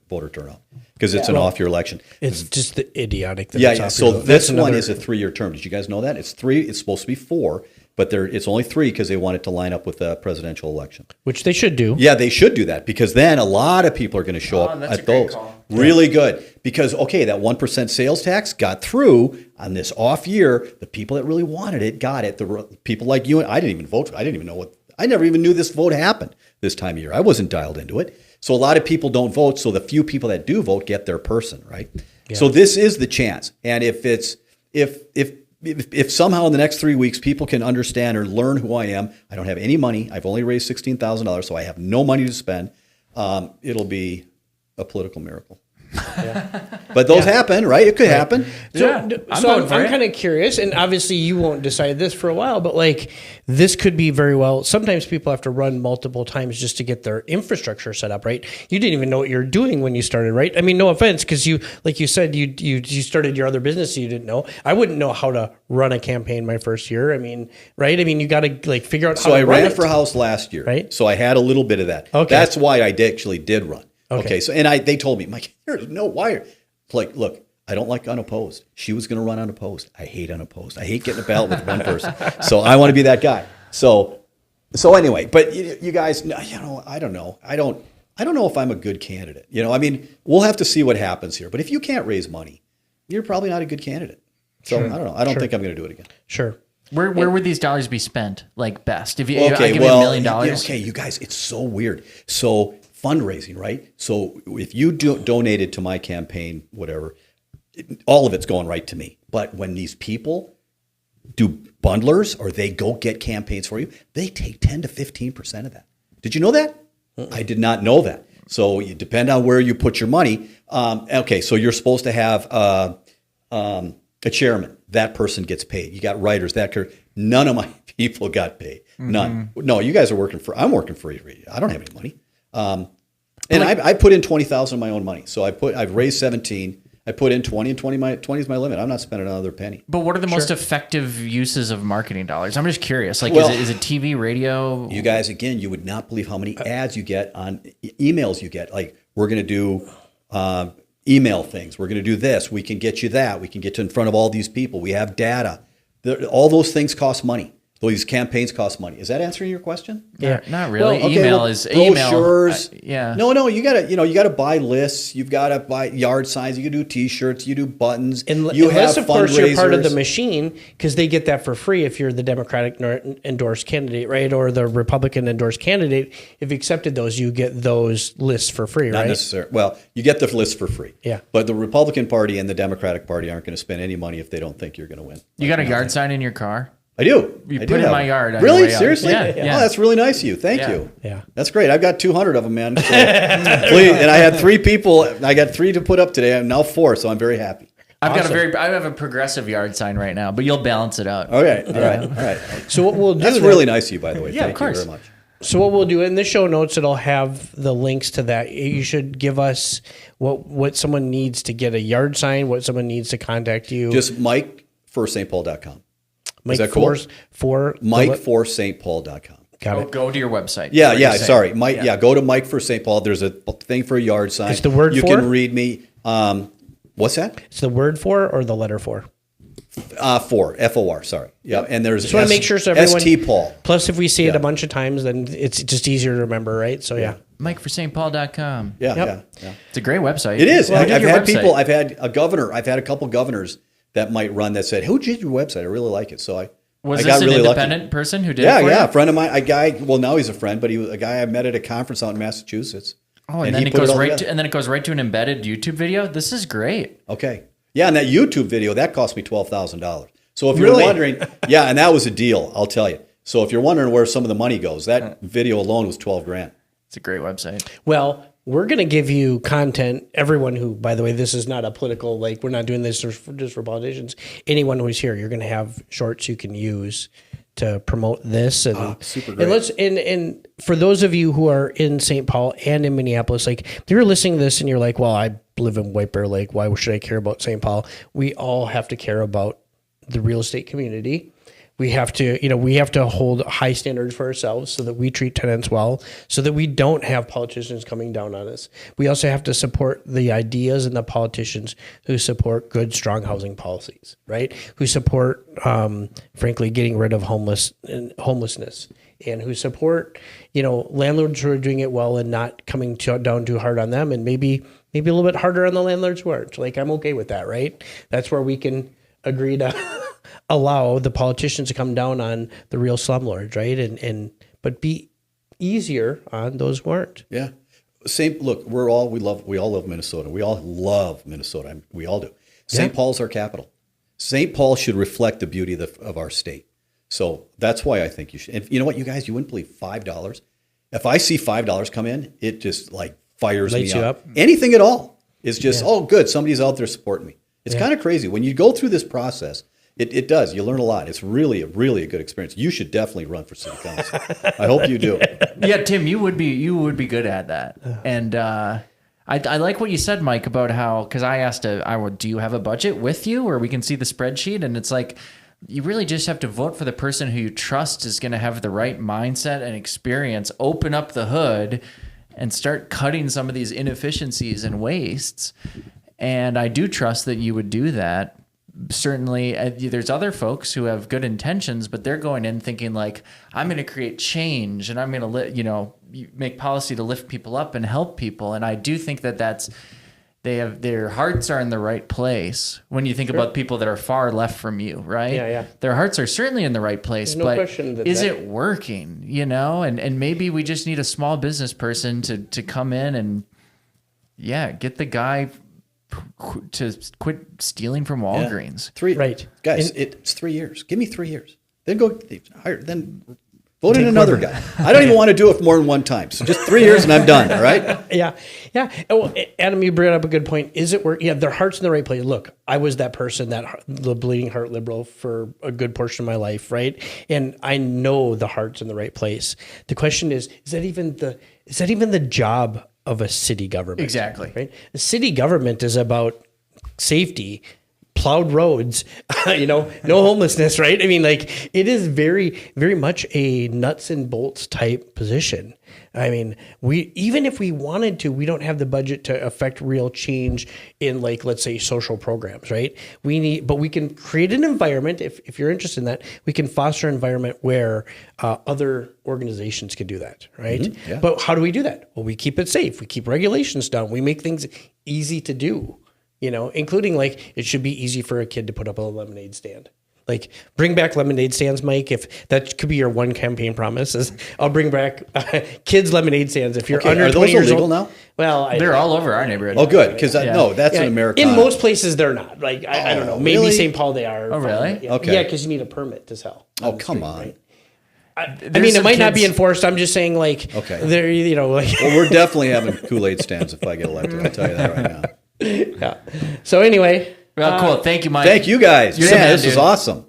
voter turnout because it's an off-year election. It's just the idiotic. So this one is a 3-year term. Did you guys know that? It's 3. It's supposed to be 4. But it's only 3 because they want it to line up with the presidential election. Which they should do. Yeah, they should do that because then a lot of people are going to show up at those. Really good. Because, that 1% sales tax got through on this off year. The people that really wanted it got it. The people like you and I didn't even vote. I didn't even know I never even knew this vote happened this time of year. I wasn't dialed into it. So a lot of people don't vote. So the few people that do vote get their person, right? Yeah. So this is the chance. And if somehow in the next 3 weeks people can understand or learn who I am, I don't have any money. I've only raised $16,000, so I have no money to spend. It'll be a political miracle. Yeah. But those happen, right? It could happen. I'm kind of curious, and obviously you won't decide this for a while, but this could be very well. Sometimes people have to run multiple times just to get their infrastructure set up, right? You didn't even know what you're doing when you started, right? I mean, no offense, because you, like you said, you started your other business, so you didn't know. I wouldn't know how to run a campaign my first year. I mean, right? I mean, you got to figure out how to run it. So I ran for House last year, right? So I had a little bit of that. Okay, that's why I actually did run. Okay. So they told me, Mike, there's no wire. It's like, look, I don't like unopposed. She was going to run unopposed. I hate unopposed. I hate getting a ballot with one person. So I want to be that guy. So anyway, but you guys, I don't know. I don't know if I'm a good candidate. I mean, we'll have to see what happens here. But if you can't raise money, you're probably not a good candidate. So I don't know. I don't think I'm going to do it again. Sure. Where would these dollars be spent? Best? If I give you $1 million. Okay, you guys, it's so weird. So fundraising, right? So if you donated to my campaign, whatever, all of it's going right to me. But when these people do bundlers or they go get campaigns for you, they take 10 to 15% of that. Did you know that? I did not know that. So you depend on where you put your money. Okay, so you're supposed to have a chairman. That person gets paid. You got writers. None of my people got paid. None. No, you guys are working for. I'm working for you. I don't have any money. And I put in $20,000 of my own money. So I've raised 17. I put in 20, and 20 is my limit. I'm not spending another penny. But what are the most effective uses of marketing dollars? I'm just curious. Is it TV, radio? You guys, again, you would not believe how many ads you get on emails you get. We're going to do email things. We're going to do this. We can get you that. We can get you in front of all these people. We have data. All those things cost money. These campaigns cost money. Is that answering your question? Yeah, not really. Well, brochures. Yeah. No. You gotta buy lists. You've got to buy yard signs. You can do T-shirts. You do buttons. Unless, of course, you're part of the machine, because they get that for free if you're the Democratic endorsed candidate, right, or the Republican endorsed candidate. If you accepted those, you get those lists for free, right? Not necessarily. Well, you get the list for free. Yeah. But the Republican Party and the Democratic Party aren't going to spend any money if they don't think you're going to win. You got a yard sign in your car? I do. You put in my yard. Really? Seriously? Yeah. Oh, that's really nice of you. Thank you. Yeah. That's great. I've got 200 of them, man. So, please, and I had 3 people. I got 3 to put up today. I'm now 4, so I'm very happy. I have a progressive yard sign right now, but you'll balance it out. Okay. All right. So what we'll do? That's really nice of you, by the way. Yeah, Thank of course. you very much. So what we'll do in the show notes, it'll have the links to that. You should give us what someone needs to get a yard sign, what someone needs to contact you. Just Mike for stpaul.com. Mike Is that cool? for Mike for stpaul.com. Got it. Go to your website. Yeah. Sorry, Mike. Yeah. Go to Mike for St. Paul. There's a thing for a yard sign. It's the word you for? can read me. What's that? It's the word for or the letter for? For FOR. Sorry. Yeah. And there's Just want to make sure so everyone. ST Paul. Plus, if we see it a bunch of times, then it's just easier to remember, right? So yeah. MikeforStPaul.com. Yeah. It's a great website. It is. Well, I've had people. I've had a governor. I've had a couple governors that might run that said, "Who did your website? I really like it." So I Was I this got an really independent lucky. person who did it for you? A friend of mine, a guy. Well, now he's a friend, but he was a guy I met at a conference out in Massachusetts. Oh, and then it goes right to, and then it goes right to an embedded YouTube video. This is great. Okay. Yeah, and that YouTube video that cost me $12,000. So if you're wondering, and that was a deal, I'll tell you. So if you're wondering where some of the money goes, that video alone was $12,000. It's a great website. Well, we're going to give you content. Everyone who, by the way, this is not a political, like we're not doing this just for politicians. Anyone who's here, you're going to have shorts you can use to promote this. And super great. And for those of you who are in St. Paul and in Minneapolis, like if you're listening to this and you're like, well, I live in White Bear Lake, why should I care about St. Paul? We all have to care about the real estate community. We have to hold high standards for ourselves so that we treat tenants well, so that we don't have politicians coming down on us. We also have to support the ideas and the politicians who support good, strong housing policies, right? Who support, frankly, getting rid of homelessness, and who support, landlords who are doing it well and not coming down too hard on them, and maybe a little bit harder on the landlords who aren't. Like, I'm okay with that, right? That's where we can agree to allow the politicians to come down on the real slumlords, right? But be easier on those who aren't. Yeah. Look, we all love Minnesota. We all love Minnesota. We all do. St. Paul's our capital. St. Paul should reflect the beauty of our state. So that's why I think you should. And you know what, you guys, you wouldn't believe $5. If I see $5 come in, it just like fires Lights me you up. up. Anything at all is just, oh, good, somebody's out there supporting me. It's kind of crazy. When you go through this process, it does. You learn a lot. It's really a good experience. You should definitely run for city council. I hope you do. Yeah, Tim, you would be good at that. And I like what you said, Mike, about how, because I asked, do you have a budget with you where we can see the spreadsheet? And it's like, you really just have to vote for the person who you trust is going to have the right mindset and experience, open up the hood and start cutting some of these inefficiencies and wastes. And I do trust that you would do that. Certainly, there's other folks who have good intentions, but they're going in thinking like, I'm going to create change and I'm going to, make policy to lift people up and help people. And I do think that their hearts are in the right place when you think about people that are far left from you, right? Yeah. Their hearts are certainly in the right place, There's no question but is it working, And maybe we just need a small business person to come in and, get the guy to quit stealing from Walgreens. Right. Guys, it's 3 years. Give me 3 years. Then vote in another guy. I don't even want to do it more than one time. So just 3 years and I'm done. All right. Yeah. Well, Adam, you brought up a good point. Is it work? Yeah, their heart's in the right place. Look, I was that person, the bleeding heart liberal for a good portion of my life, right? And I know the heart's in the right place. The question is that even the job of a city government? Exactly. Right. The city government is about safety, plowed roads, no homelessness, right? I mean, like, it is very, very much a nuts and bolts type position. I mean, even if we wanted to, we don't have the budget to affect real change in, like, let's say, social programs, right? But we can create an environment, if you're interested in that, we can foster an environment where other organizations can do that, right? Mm-hmm. Yeah. But how do we do that? Well, we keep it safe. We keep regulations down. We make things easy to do. Including, like, it should be easy for a kid to put up a lemonade stand. Like, bring back lemonade stands, Mike. If that could be your one campaign promise, is I'll bring back kids lemonade stands. If you're under 20 years illegal old now? Well, They're all over our neighborhood. Oh, good, because no, that's an American. In most places, they're not. Like, I don't know. Maybe really? St. Paul they are. Oh, really? Yeah. Okay. Yeah, because you need a permit to sell. Oh, come on. Right? I mean, it might not be enforced. I'm just saying, like, they're, like. Well, we're definitely having Kool-Aid stands if I get elected. I'll tell you that right now. Yeah. So anyway. Well, cool. Thank you, Mike. Thank you guys. You're the man, This is dude. awesome.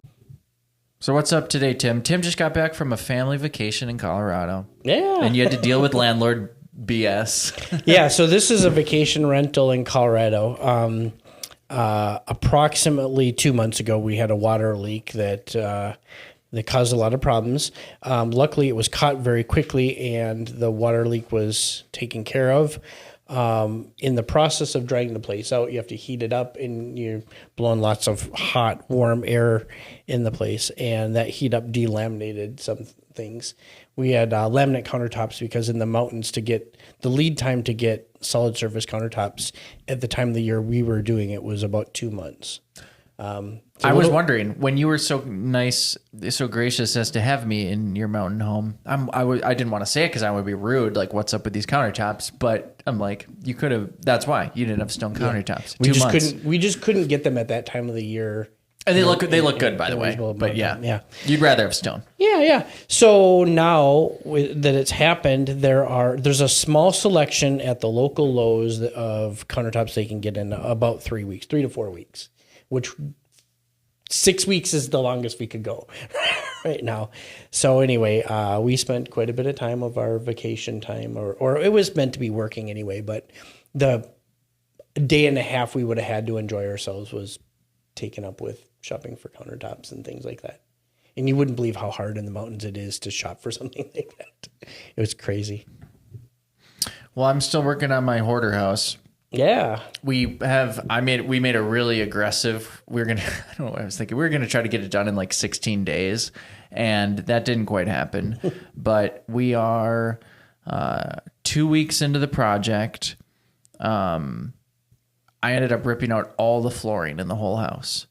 So what's up today, Tim? Tim just got back from a family vacation in Colorado. Yeah. And you had to deal with landlord BS. Yeah, so this is a vacation rental in Colorado. Approximately 2 months ago, we had a water leak that caused a lot of problems. Luckily, it was caught very quickly, and the water leak was taken care of. In the process of drying the place out, you have to heat it up, and you're blowing lots of hot, warm air in the place, and that heat up delaminated some things. We had laminate countertops because in the mountains, to get the lead time to get solid surface countertops at the time of the year we were doing it was about 2 months. I was wondering, when you were so nice, so gracious as to have me in your mountain home, I didn't want to say it because I would be rude, like, what's up with these countertops? But I'm like, you could have, that's why you didn't have stone countertops. We just couldn't get them at that time of the year. And they look good, by the way. But yeah, you'd rather have stone. Yeah. So now that it's happened, there's a small selection at the local Lowe's of countertops they can get in about 3 weeks, 3 to 4 weeks, which 6 weeks is the longest we could go right now. So anyway, we spent quite a bit of time of our vacation time, or it was meant to be working anyway, but the day and a half we would have had to enjoy ourselves was taken up with shopping for countertops and things like that. And you wouldn't believe how hard in the mountains it is to shop for something like that. It was crazy. Well, I'm still working on my hoarder house. Yeah. We made a really aggressive, I don't know what I was thinking. We were going to try to get it done in like 16 days, and that didn't quite happen. But we are 2 weeks into the project. I ended up ripping out all the flooring in the whole house.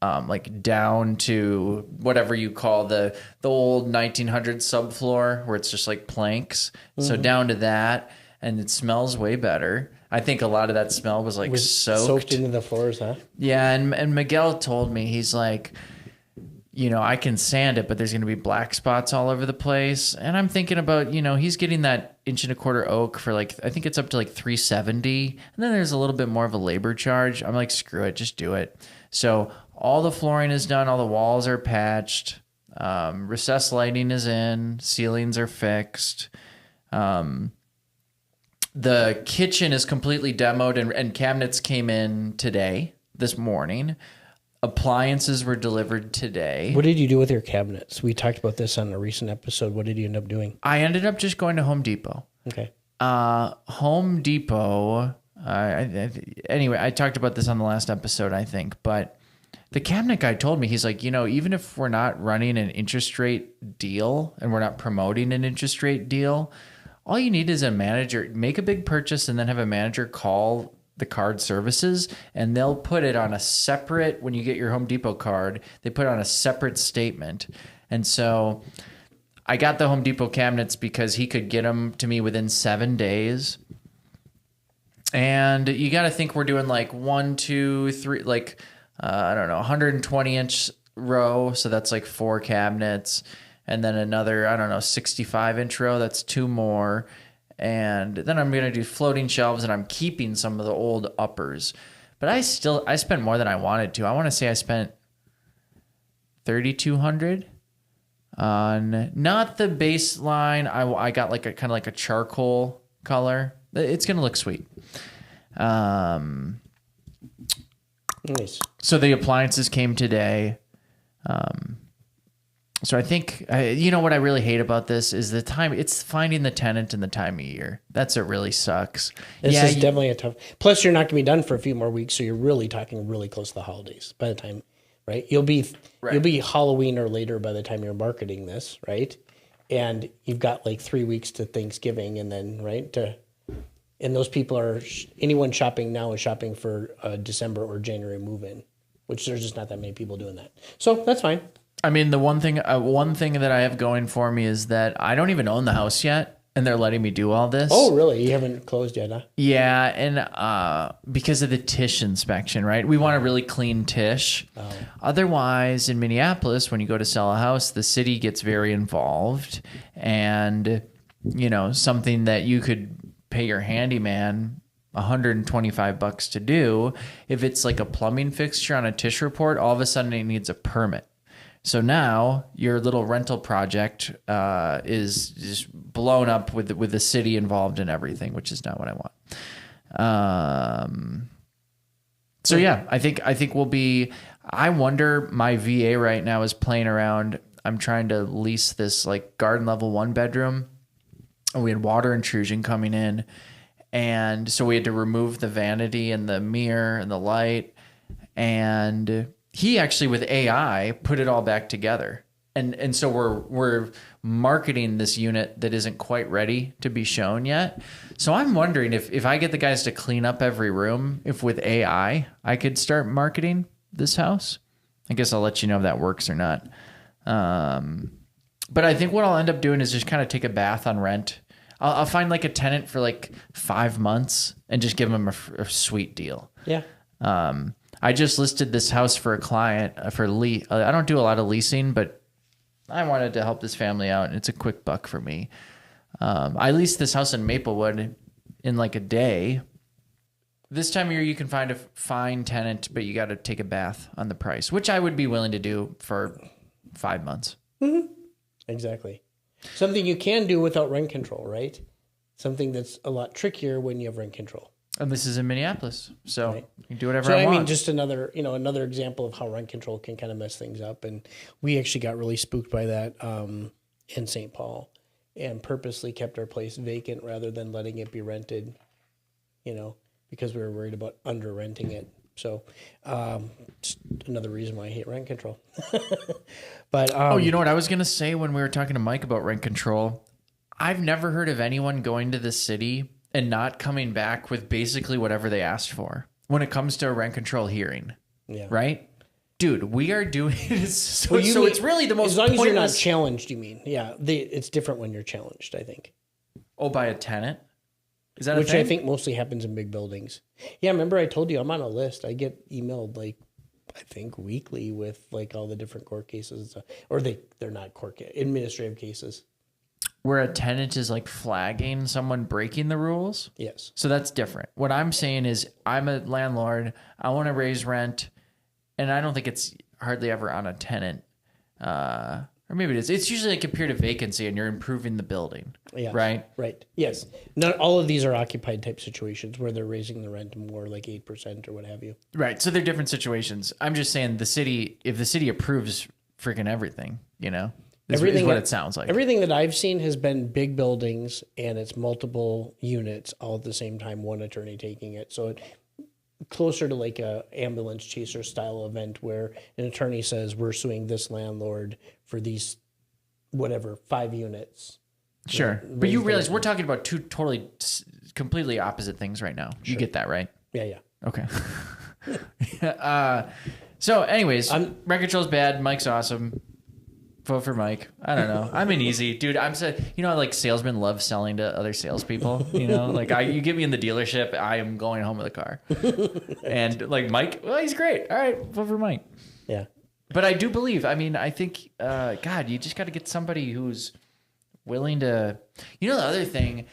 Like down to whatever you call the old 1900 subfloor where it's just like planks. Mm-hmm. So down to that, and it smells way better. I think a lot of that smell was like soaked into the floors, huh? Yeah, and Miguel told me, he's like, I can sand it, but there's going to be black spots all over the place. And I'm thinking about, he's getting that 1.25 inch oak for like, I think it's up to like $370. And then there's a little bit more of a labor charge. I'm like, screw it, just do it. So all the flooring is done. All the walls are patched. Recessed lighting is in. Ceilings are fixed. The kitchen is completely demoed, and cabinets came in this morning. Appliances were delivered today. What did you do with your cabinets? We talked about this on a recent episode. What did you end up doing? I ended up just going to Home Depot. Okay. Home Depot. Anyway, I talked about this on the last episode, I think, but the cabinet guy told me, he's like, even if we're not running an interest rate deal and we're not promoting an interest rate deal, all you need is a manager, make a big purchase and then have a manager call the card services, and they'll put it on a separate, when you get your Home Depot card, they put it on a separate statement. And so I got the Home Depot cabinets because he could get them to me within 7 days. And you got to think we're doing like 1, 2, 3, like, 120 inch row. So that's like 4 cabinets. And then another, 65 inch row. That's 2 more. And then I'm going to do floating shelves, and I'm keeping some of the old uppers. But I spent more than I wanted to. I want to say I spent $3,200 on not the baseline. I got like a charcoal color. It's going to look sweet. Nice. So the appliances came today. So I think, what I really hate about this is the time. It's finding the tenant and the time of year. That's what really sucks. This is definitely a tough. Plus, you're not going to be done for a few more weeks, so you're really talking really close to the holidays by the time, right? You'll be Halloween or later by the time you're marketing this, right? And you've got like 3 weeks to Thanksgiving, and then and those people anyone shopping now is shopping for a December or January move-in, which there's just not that many people doing that. So that's fine. I mean, the one thing that I have going for me is that I don't even own the house yet, and they're letting me do all this. Oh, really? You haven't closed yet, huh? Yeah, and because of the TIsh inspection, right? We want a really clean TIsh. Oh. Otherwise, in Minneapolis, when you go to sell a house, the city gets very involved, and something that you could pay your handyman $125 to do, if it's like a plumbing fixture on a TIsh report, all of a sudden it needs a permit. So now your little rental project is just blown up with the city involved in everything, which is not what I want. So yeah, I think we'll be. I wonder. My VA right now is playing around. I'm trying to lease this like garden level 1 bedroom. And we had water intrusion coming in, and so we had to remove the vanity and the mirror and the light. And he actually, with AI, put it all back together. And so we're marketing this unit that isn't quite ready to be shown yet. So I'm wondering if I get the guys to clean up every room, if with AI I could start marketing this house. I guess I'll let you know if that works or not. But I think what I'll end up doing is just kind of take a bath on rent. I'll find like a tenant for like 5 months and just give them a sweet deal. Yeah. I just listed this house for a client for lease. I don't do a lot of leasing, but I wanted to help this family out, and it's a quick buck for me. I leased this house in Maplewood in like a day. This time of year, you can find a fine tenant, but you got to take a bath on the price, which I would be willing to do for 5 months. Mm-hmm. Exactly. Something you can do without rent control, right? Something that's a lot trickier when you have rent control. And this is in Minneapolis, so right. You can do whatever I want. I mean, just another example of how rent control can kind of mess things up. And we actually got really spooked by that in St. Paul, and purposely kept our place vacant rather than letting it be rented, because we were worried about under renting it. So, just another reason why I hate rent control. But you know what I was gonna say when we were talking to Mike about rent control? I've never heard of anyone going to the city and not coming back with basically whatever they asked for when it comes to a rent control hearing. Yeah. Right? Dude, we are doing so it's really the most as long pointless... as you're not challenged, you mean. Yeah, it's different when you're challenged, I think. Oh, by a tenant? Is that Which a thing? I think mostly happens in big buildings. Yeah, remember I told you I'm on a list. I get emailed I think weekly with all the different court cases and stuff. Or they're not administrative cases. Where a tenant is flagging someone breaking the rules? Yes. So that's different. What I'm saying is I'm a landlord. I want to raise rent. And I don't think it's hardly ever on a tenant. Or maybe it is. It's usually a period of vacancy and you're improving the building. Yeah. Right? Right. Yes. Not all of these are occupied type situations where they're raising the rent more 8% or what have you. Right. So they're different situations. I'm just saying if the city approves freaking everything, Everything is what it sounds like. Everything that I've seen has been big buildings and it's multiple units all at the same time, one attorney taking it. So closer to a ambulance chaser style event where an attorney says, we're suing this landlord for these, 5 units. Sure. But you realize we're talking about two totally, completely opposite things right now. Sure. You get that, right? Yeah. Okay. So anyways, rent control's bad. Mike's awesome. Vote for Mike. I don't know. I'm an easy dude. I'm salesmen love selling to other salespeople. You get me in the dealership, I am going home with a car. And Mike, well, he's great. All right, vote for Mike. Yeah. But I do believe. I think, God, you just got to get somebody who's willing to. The other thing,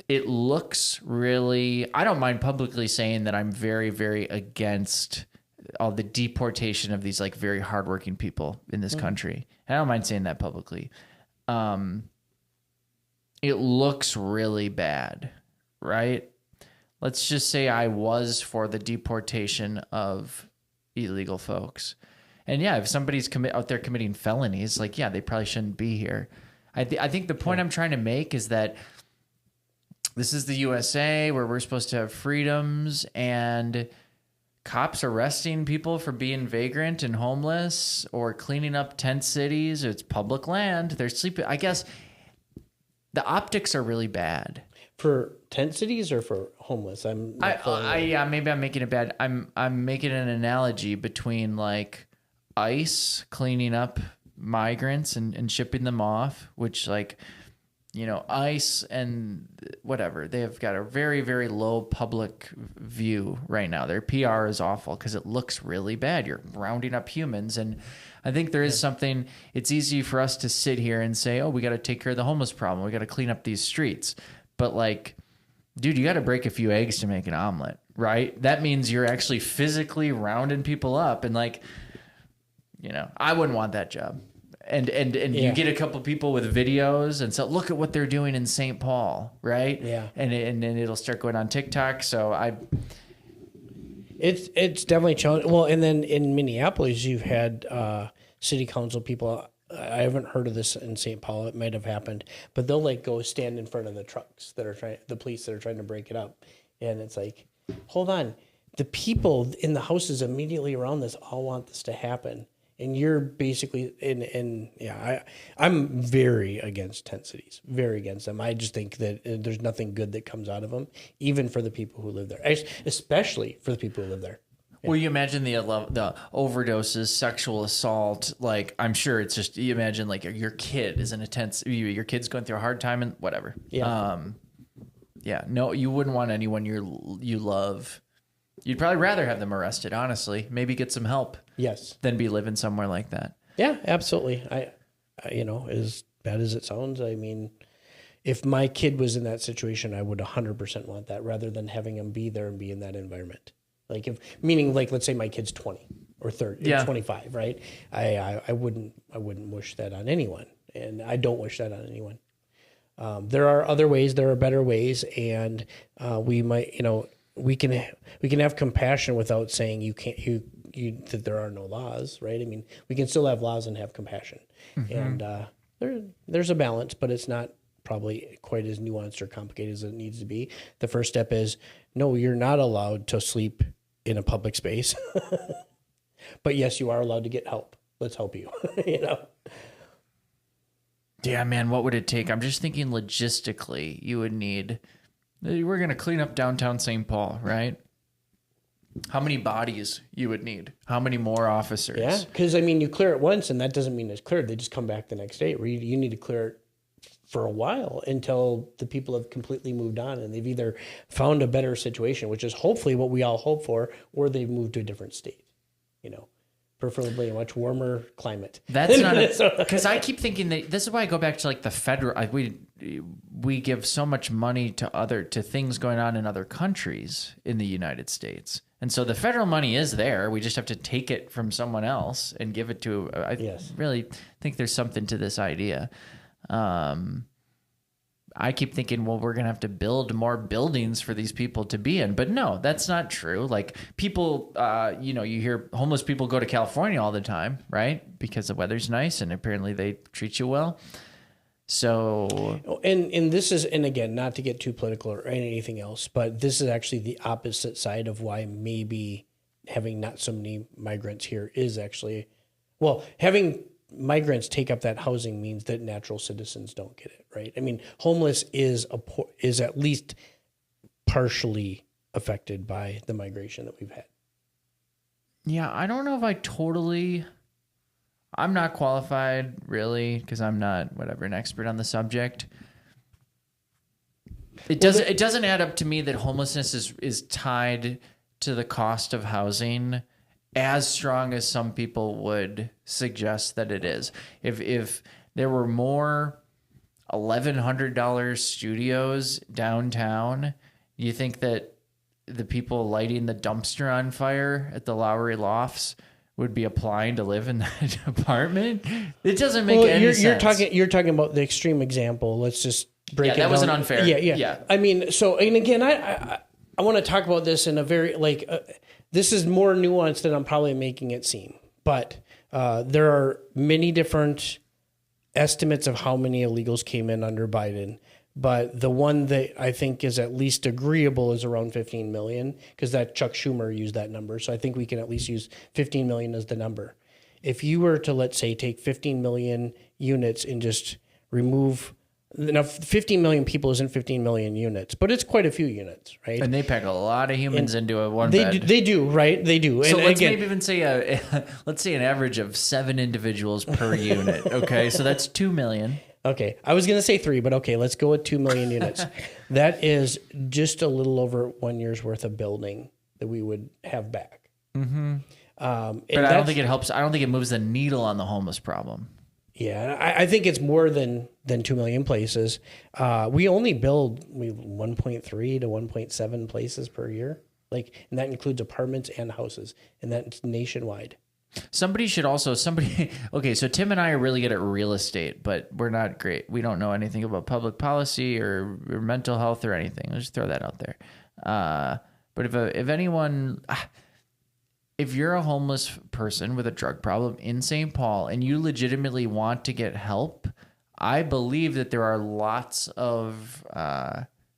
it looks really. I don't mind publicly saying that I'm very, very against all the deportation of these very hardworking people in this country. I don't mind saying that publicly. It looks really bad, right? Let's just say I was for the deportation of illegal folks. And yeah, if somebody's out there committing felonies, they probably shouldn't be here. I think the point I'm trying to make is that this is the USA where we're supposed to have freedoms, and cops arresting people for being vagrant and homeless or cleaning up tent cities. It's public land. They're sleeping. I guess the optics are really bad. For tent cities or for homeless? Maybe I'm making it bad. I'm making an analogy between ICE cleaning up migrants and shipping them off, which ICE and whatever, they have got a very, very low public view right now. Their PR is awful because it looks really bad. You're rounding up humans. And I think there is something, it's easy for us to sit here and say, oh, we got to take care of the homeless problem. We got to clean up these streets. But dude, you got to break a few eggs to make an omelet, right? That means you're actually physically rounding people up. And I wouldn't want that job. And you get a couple people with videos and so look at what they're doing in St. Paul, right? Yeah. And it'll start going on TikTok. So it's definitely challenging. Well, and then in Minneapolis, you've had city council people. I haven't heard of this in St. Paul. It might have happened, but they'll like go stand in front of the trucks the police that are trying to break it up. And it's like, hold on. The people in the houses immediately around this all want this to happen. And you're basically I'm very against tent cities, very against them. I just think that there's nothing good that comes out of them, even for the people who live there, especially for the people who live there. Well, you imagine the overdoses, sexual assault. Like, I'm sure it's just, you imagine like your kid is in a tent, your kid's going through a hard time and whatever. Yeah. No, you wouldn't want anyone you love. You'd probably rather have them arrested, honestly. Maybe get some help. Yes. Than be living somewhere like that. Yeah, absolutely. I as bad as it sounds, I mean, if my kid was in that situation, I would 100% want that rather than having him be there and be in that environment. Like let's say my kid's 20 or 30, or 25, right? I wouldn't wish that on anyone, and I don't wish that on anyone. There are other ways, there are better ways, and we might, we can have compassion without saying that there are no laws, right? I mean, we can still have laws and have compassion, and there's a balance, but it's not probably quite as nuanced or complicated as it needs to be. The first step is no, you're not allowed to sleep in a public space, but yes, you are allowed to get help. Let's help you, Yeah, man, what would it take? I'm just thinking logistically, you would need. We're going to clean up downtown St. Paul, right? How many bodies you would need? How many more officers? Yeah, because, you clear it once, and that doesn't mean it's cleared. They just come back the next day. You need to clear it for a while until the people have completely moved on, and they've either found a better situation, which is hopefully what we all hope for, or they've moved to a different state, preferably a much warmer climate. That's not because I keep thinking that this is why I go back to like the federal. We give so much money to things going on in other countries in the United States, and so the federal money is there. We just have to take it from someone else and give it to. I really think there's something to this idea. I keep thinking, well, we're going to have to build more buildings for these people to be in. But no, that's not true. Like people, you hear homeless people go to California all the time, right? Because the weather's nice and apparently they treat you well. So, and this is, and again, not to get too political or anything else, but this is actually the opposite side of why maybe having not so many migrants here is actually, having migrants take up that housing means that natural citizens don't get it, right? I mean, homeless is at least partially affected by the migration that we've had. Yeah, I don't know if I'm not qualified really because I'm not an expert on the subject. It doesn't add up to me that homelessness is tied to the cost of housing as strong as some people would suggest that it is. If there were more $1,100 studios downtown, you think that the people lighting the dumpster on fire at the Lowry Lofts would be applying to live in that apartment? It doesn't make any sense. You're talking about the extreme example. Let's just break it down. Yeah, that wasn't unfair. Yeah. I mean, and again, I want to talk about this in a very, this is more nuanced than I'm probably making it seem. But there are many different estimates of how many illegals came in under Biden. But the one that I think is at least agreeable is around 15 million, because that Chuck Schumer used that number. So I think we can at least use 15 million as the number. If you were to, let's say, take 15 million units and just remove... Now, 15 million people isn't 15 million units, but it's quite a few units, right? And they pack a lot of humans into a one bed. They do, right? They do. So let's maybe even say let's say an average of 7 individuals per unit. Okay, so that's 2 million. Okay, I was going to say 3, but okay, let's go with 2 million units. That is just a little over 1 year's worth of building that we would have back. Mm-hmm. But I don't think it helps. I don't think it moves the needle on the homeless problem. Yeah, I think it's more than 2 million places. We only build 1.3 to 1.7 places per year. And that includes apartments and houses, and that's nationwide. Somebody should also, okay, so Tim and I are really good at real estate, but we're not great. We don't know anything about public policy or mental health or anything. Let's just throw that out there. But if you're a homeless person with a drug problem in St. Paul and you legitimately want to get help, I believe that there are lots of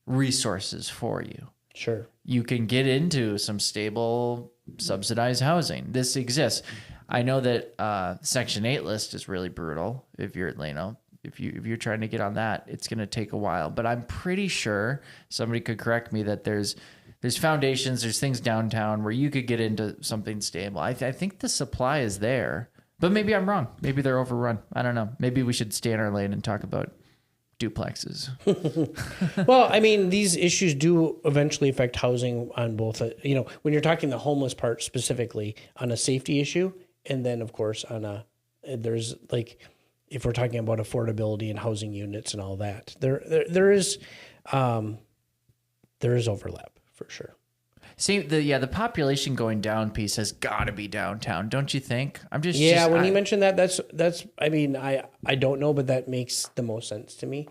resources for you. Sure. You can get into some stable subsidized housing. This exists. I know that Section 8 list is really brutal. If you're, if you're trying to get on that, it's going to take a while. But I'm pretty sure, somebody could correct me, that there's foundations, there's things downtown where you could get into something stable. I think the supply is there, but maybe I'm wrong. Maybe they're overrun. I don't know. Maybe we should stay in our lane and talk about duplexes. Well, I mean, these issues do eventually affect housing on both, when you're talking the homeless part specifically on a safety issue. And then of course there's if we're talking about affordability and housing units and all that, there is overlap for sure. See, the population going down piece has got to be downtown, don't you think? When you mentioned that, that's. I mean, I don't know, but that makes the most sense to me.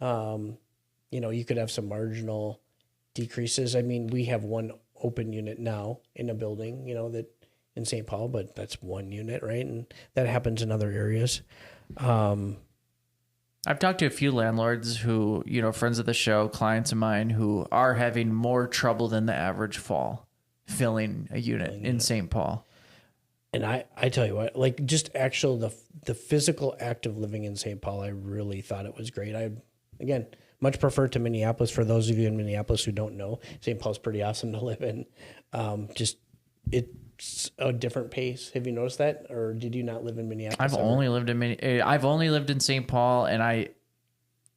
You could have some marginal decreases. I mean, we have one open unit now in a building, that in St. Paul, but that's one unit, right? And that happens in other areas. I've talked to a few landlords who, friends of the show, clients of mine, who are having more trouble than the average fall filling a unit in St. Paul. And I tell you what, just the physical act of living in St. Paul, I really thought it was great. I, again, much prefer to Minneapolis. For those of you in Minneapolis who don't know, St. Paul's pretty awesome to live in. It's a different pace. Have you noticed that, or did you not live in Minneapolis? I've only lived in St. Paul, and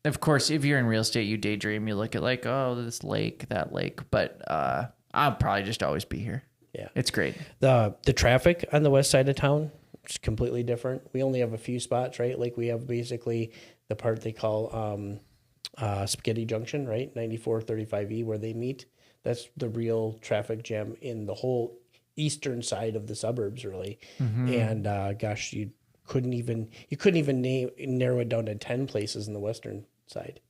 of course, if you're in real estate, you daydream. You look at this lake, that lake, but I'll probably just always be here. Yeah, it's great. The traffic on the west side of town is completely different. We only have a few spots, right? We have basically the part they call Spaghetti Junction, right? 9435E, where they meet. That's the real traffic jam in the whole eastern side of the suburbs, really. Mm-hmm. And you couldn't even narrow it down to 10 places in the western side.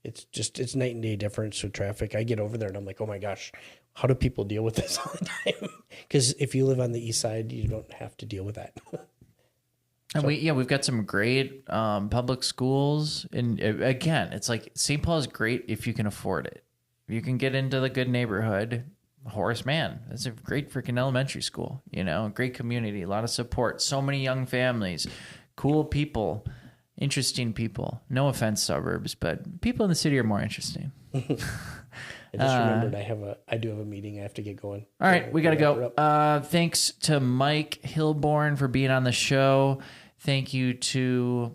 It's night and day difference with traffic. I get over there and I'm like, oh my gosh, how do people deal with this all the time? Because if you live on the east side, you don't have to deal with that. And we've got some great public schools. And again, it's St. Paul is great if you can afford it. If you can get into the good neighborhood. Horace Mann, that's a great freaking elementary school, great community, a lot of support, so many young families, cool people, interesting people. No offense, suburbs, but people in the city are more interesting. I just remembered I do have a meeting. I have to get going. All right, we got to go. Thanks to Mike Hilborn for being on the show. Thank you to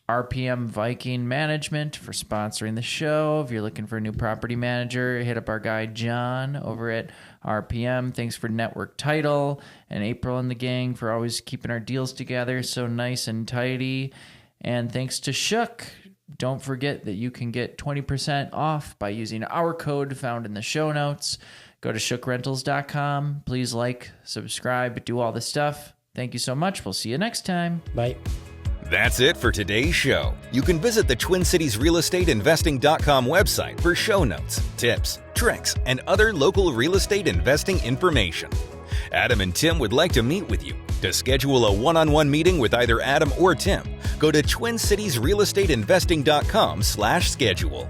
RPM Viking Management for sponsoring the show. If you're looking for a new property manager, hit up our guy John over at RPM. Thanks for Network Title and April and the gang for always keeping our deals together so nice and tidy. And thanks to Shook. Don't forget that you can get 20% off by using our code found in the show notes. Go to shookrentals.com. Please subscribe, do all the stuff. Thank you so much. We'll see you next time. Bye. That's it for today's show. You can visit the TwinCitiesRealEstateInvesting.com website for show notes, tips, tricks, and other local real estate investing information. Adam and Tim would like to meet with you. To schedule a one-on-one meeting with either Adam or Tim, go to TwinCitiesRealEstateInvesting.com/schedule.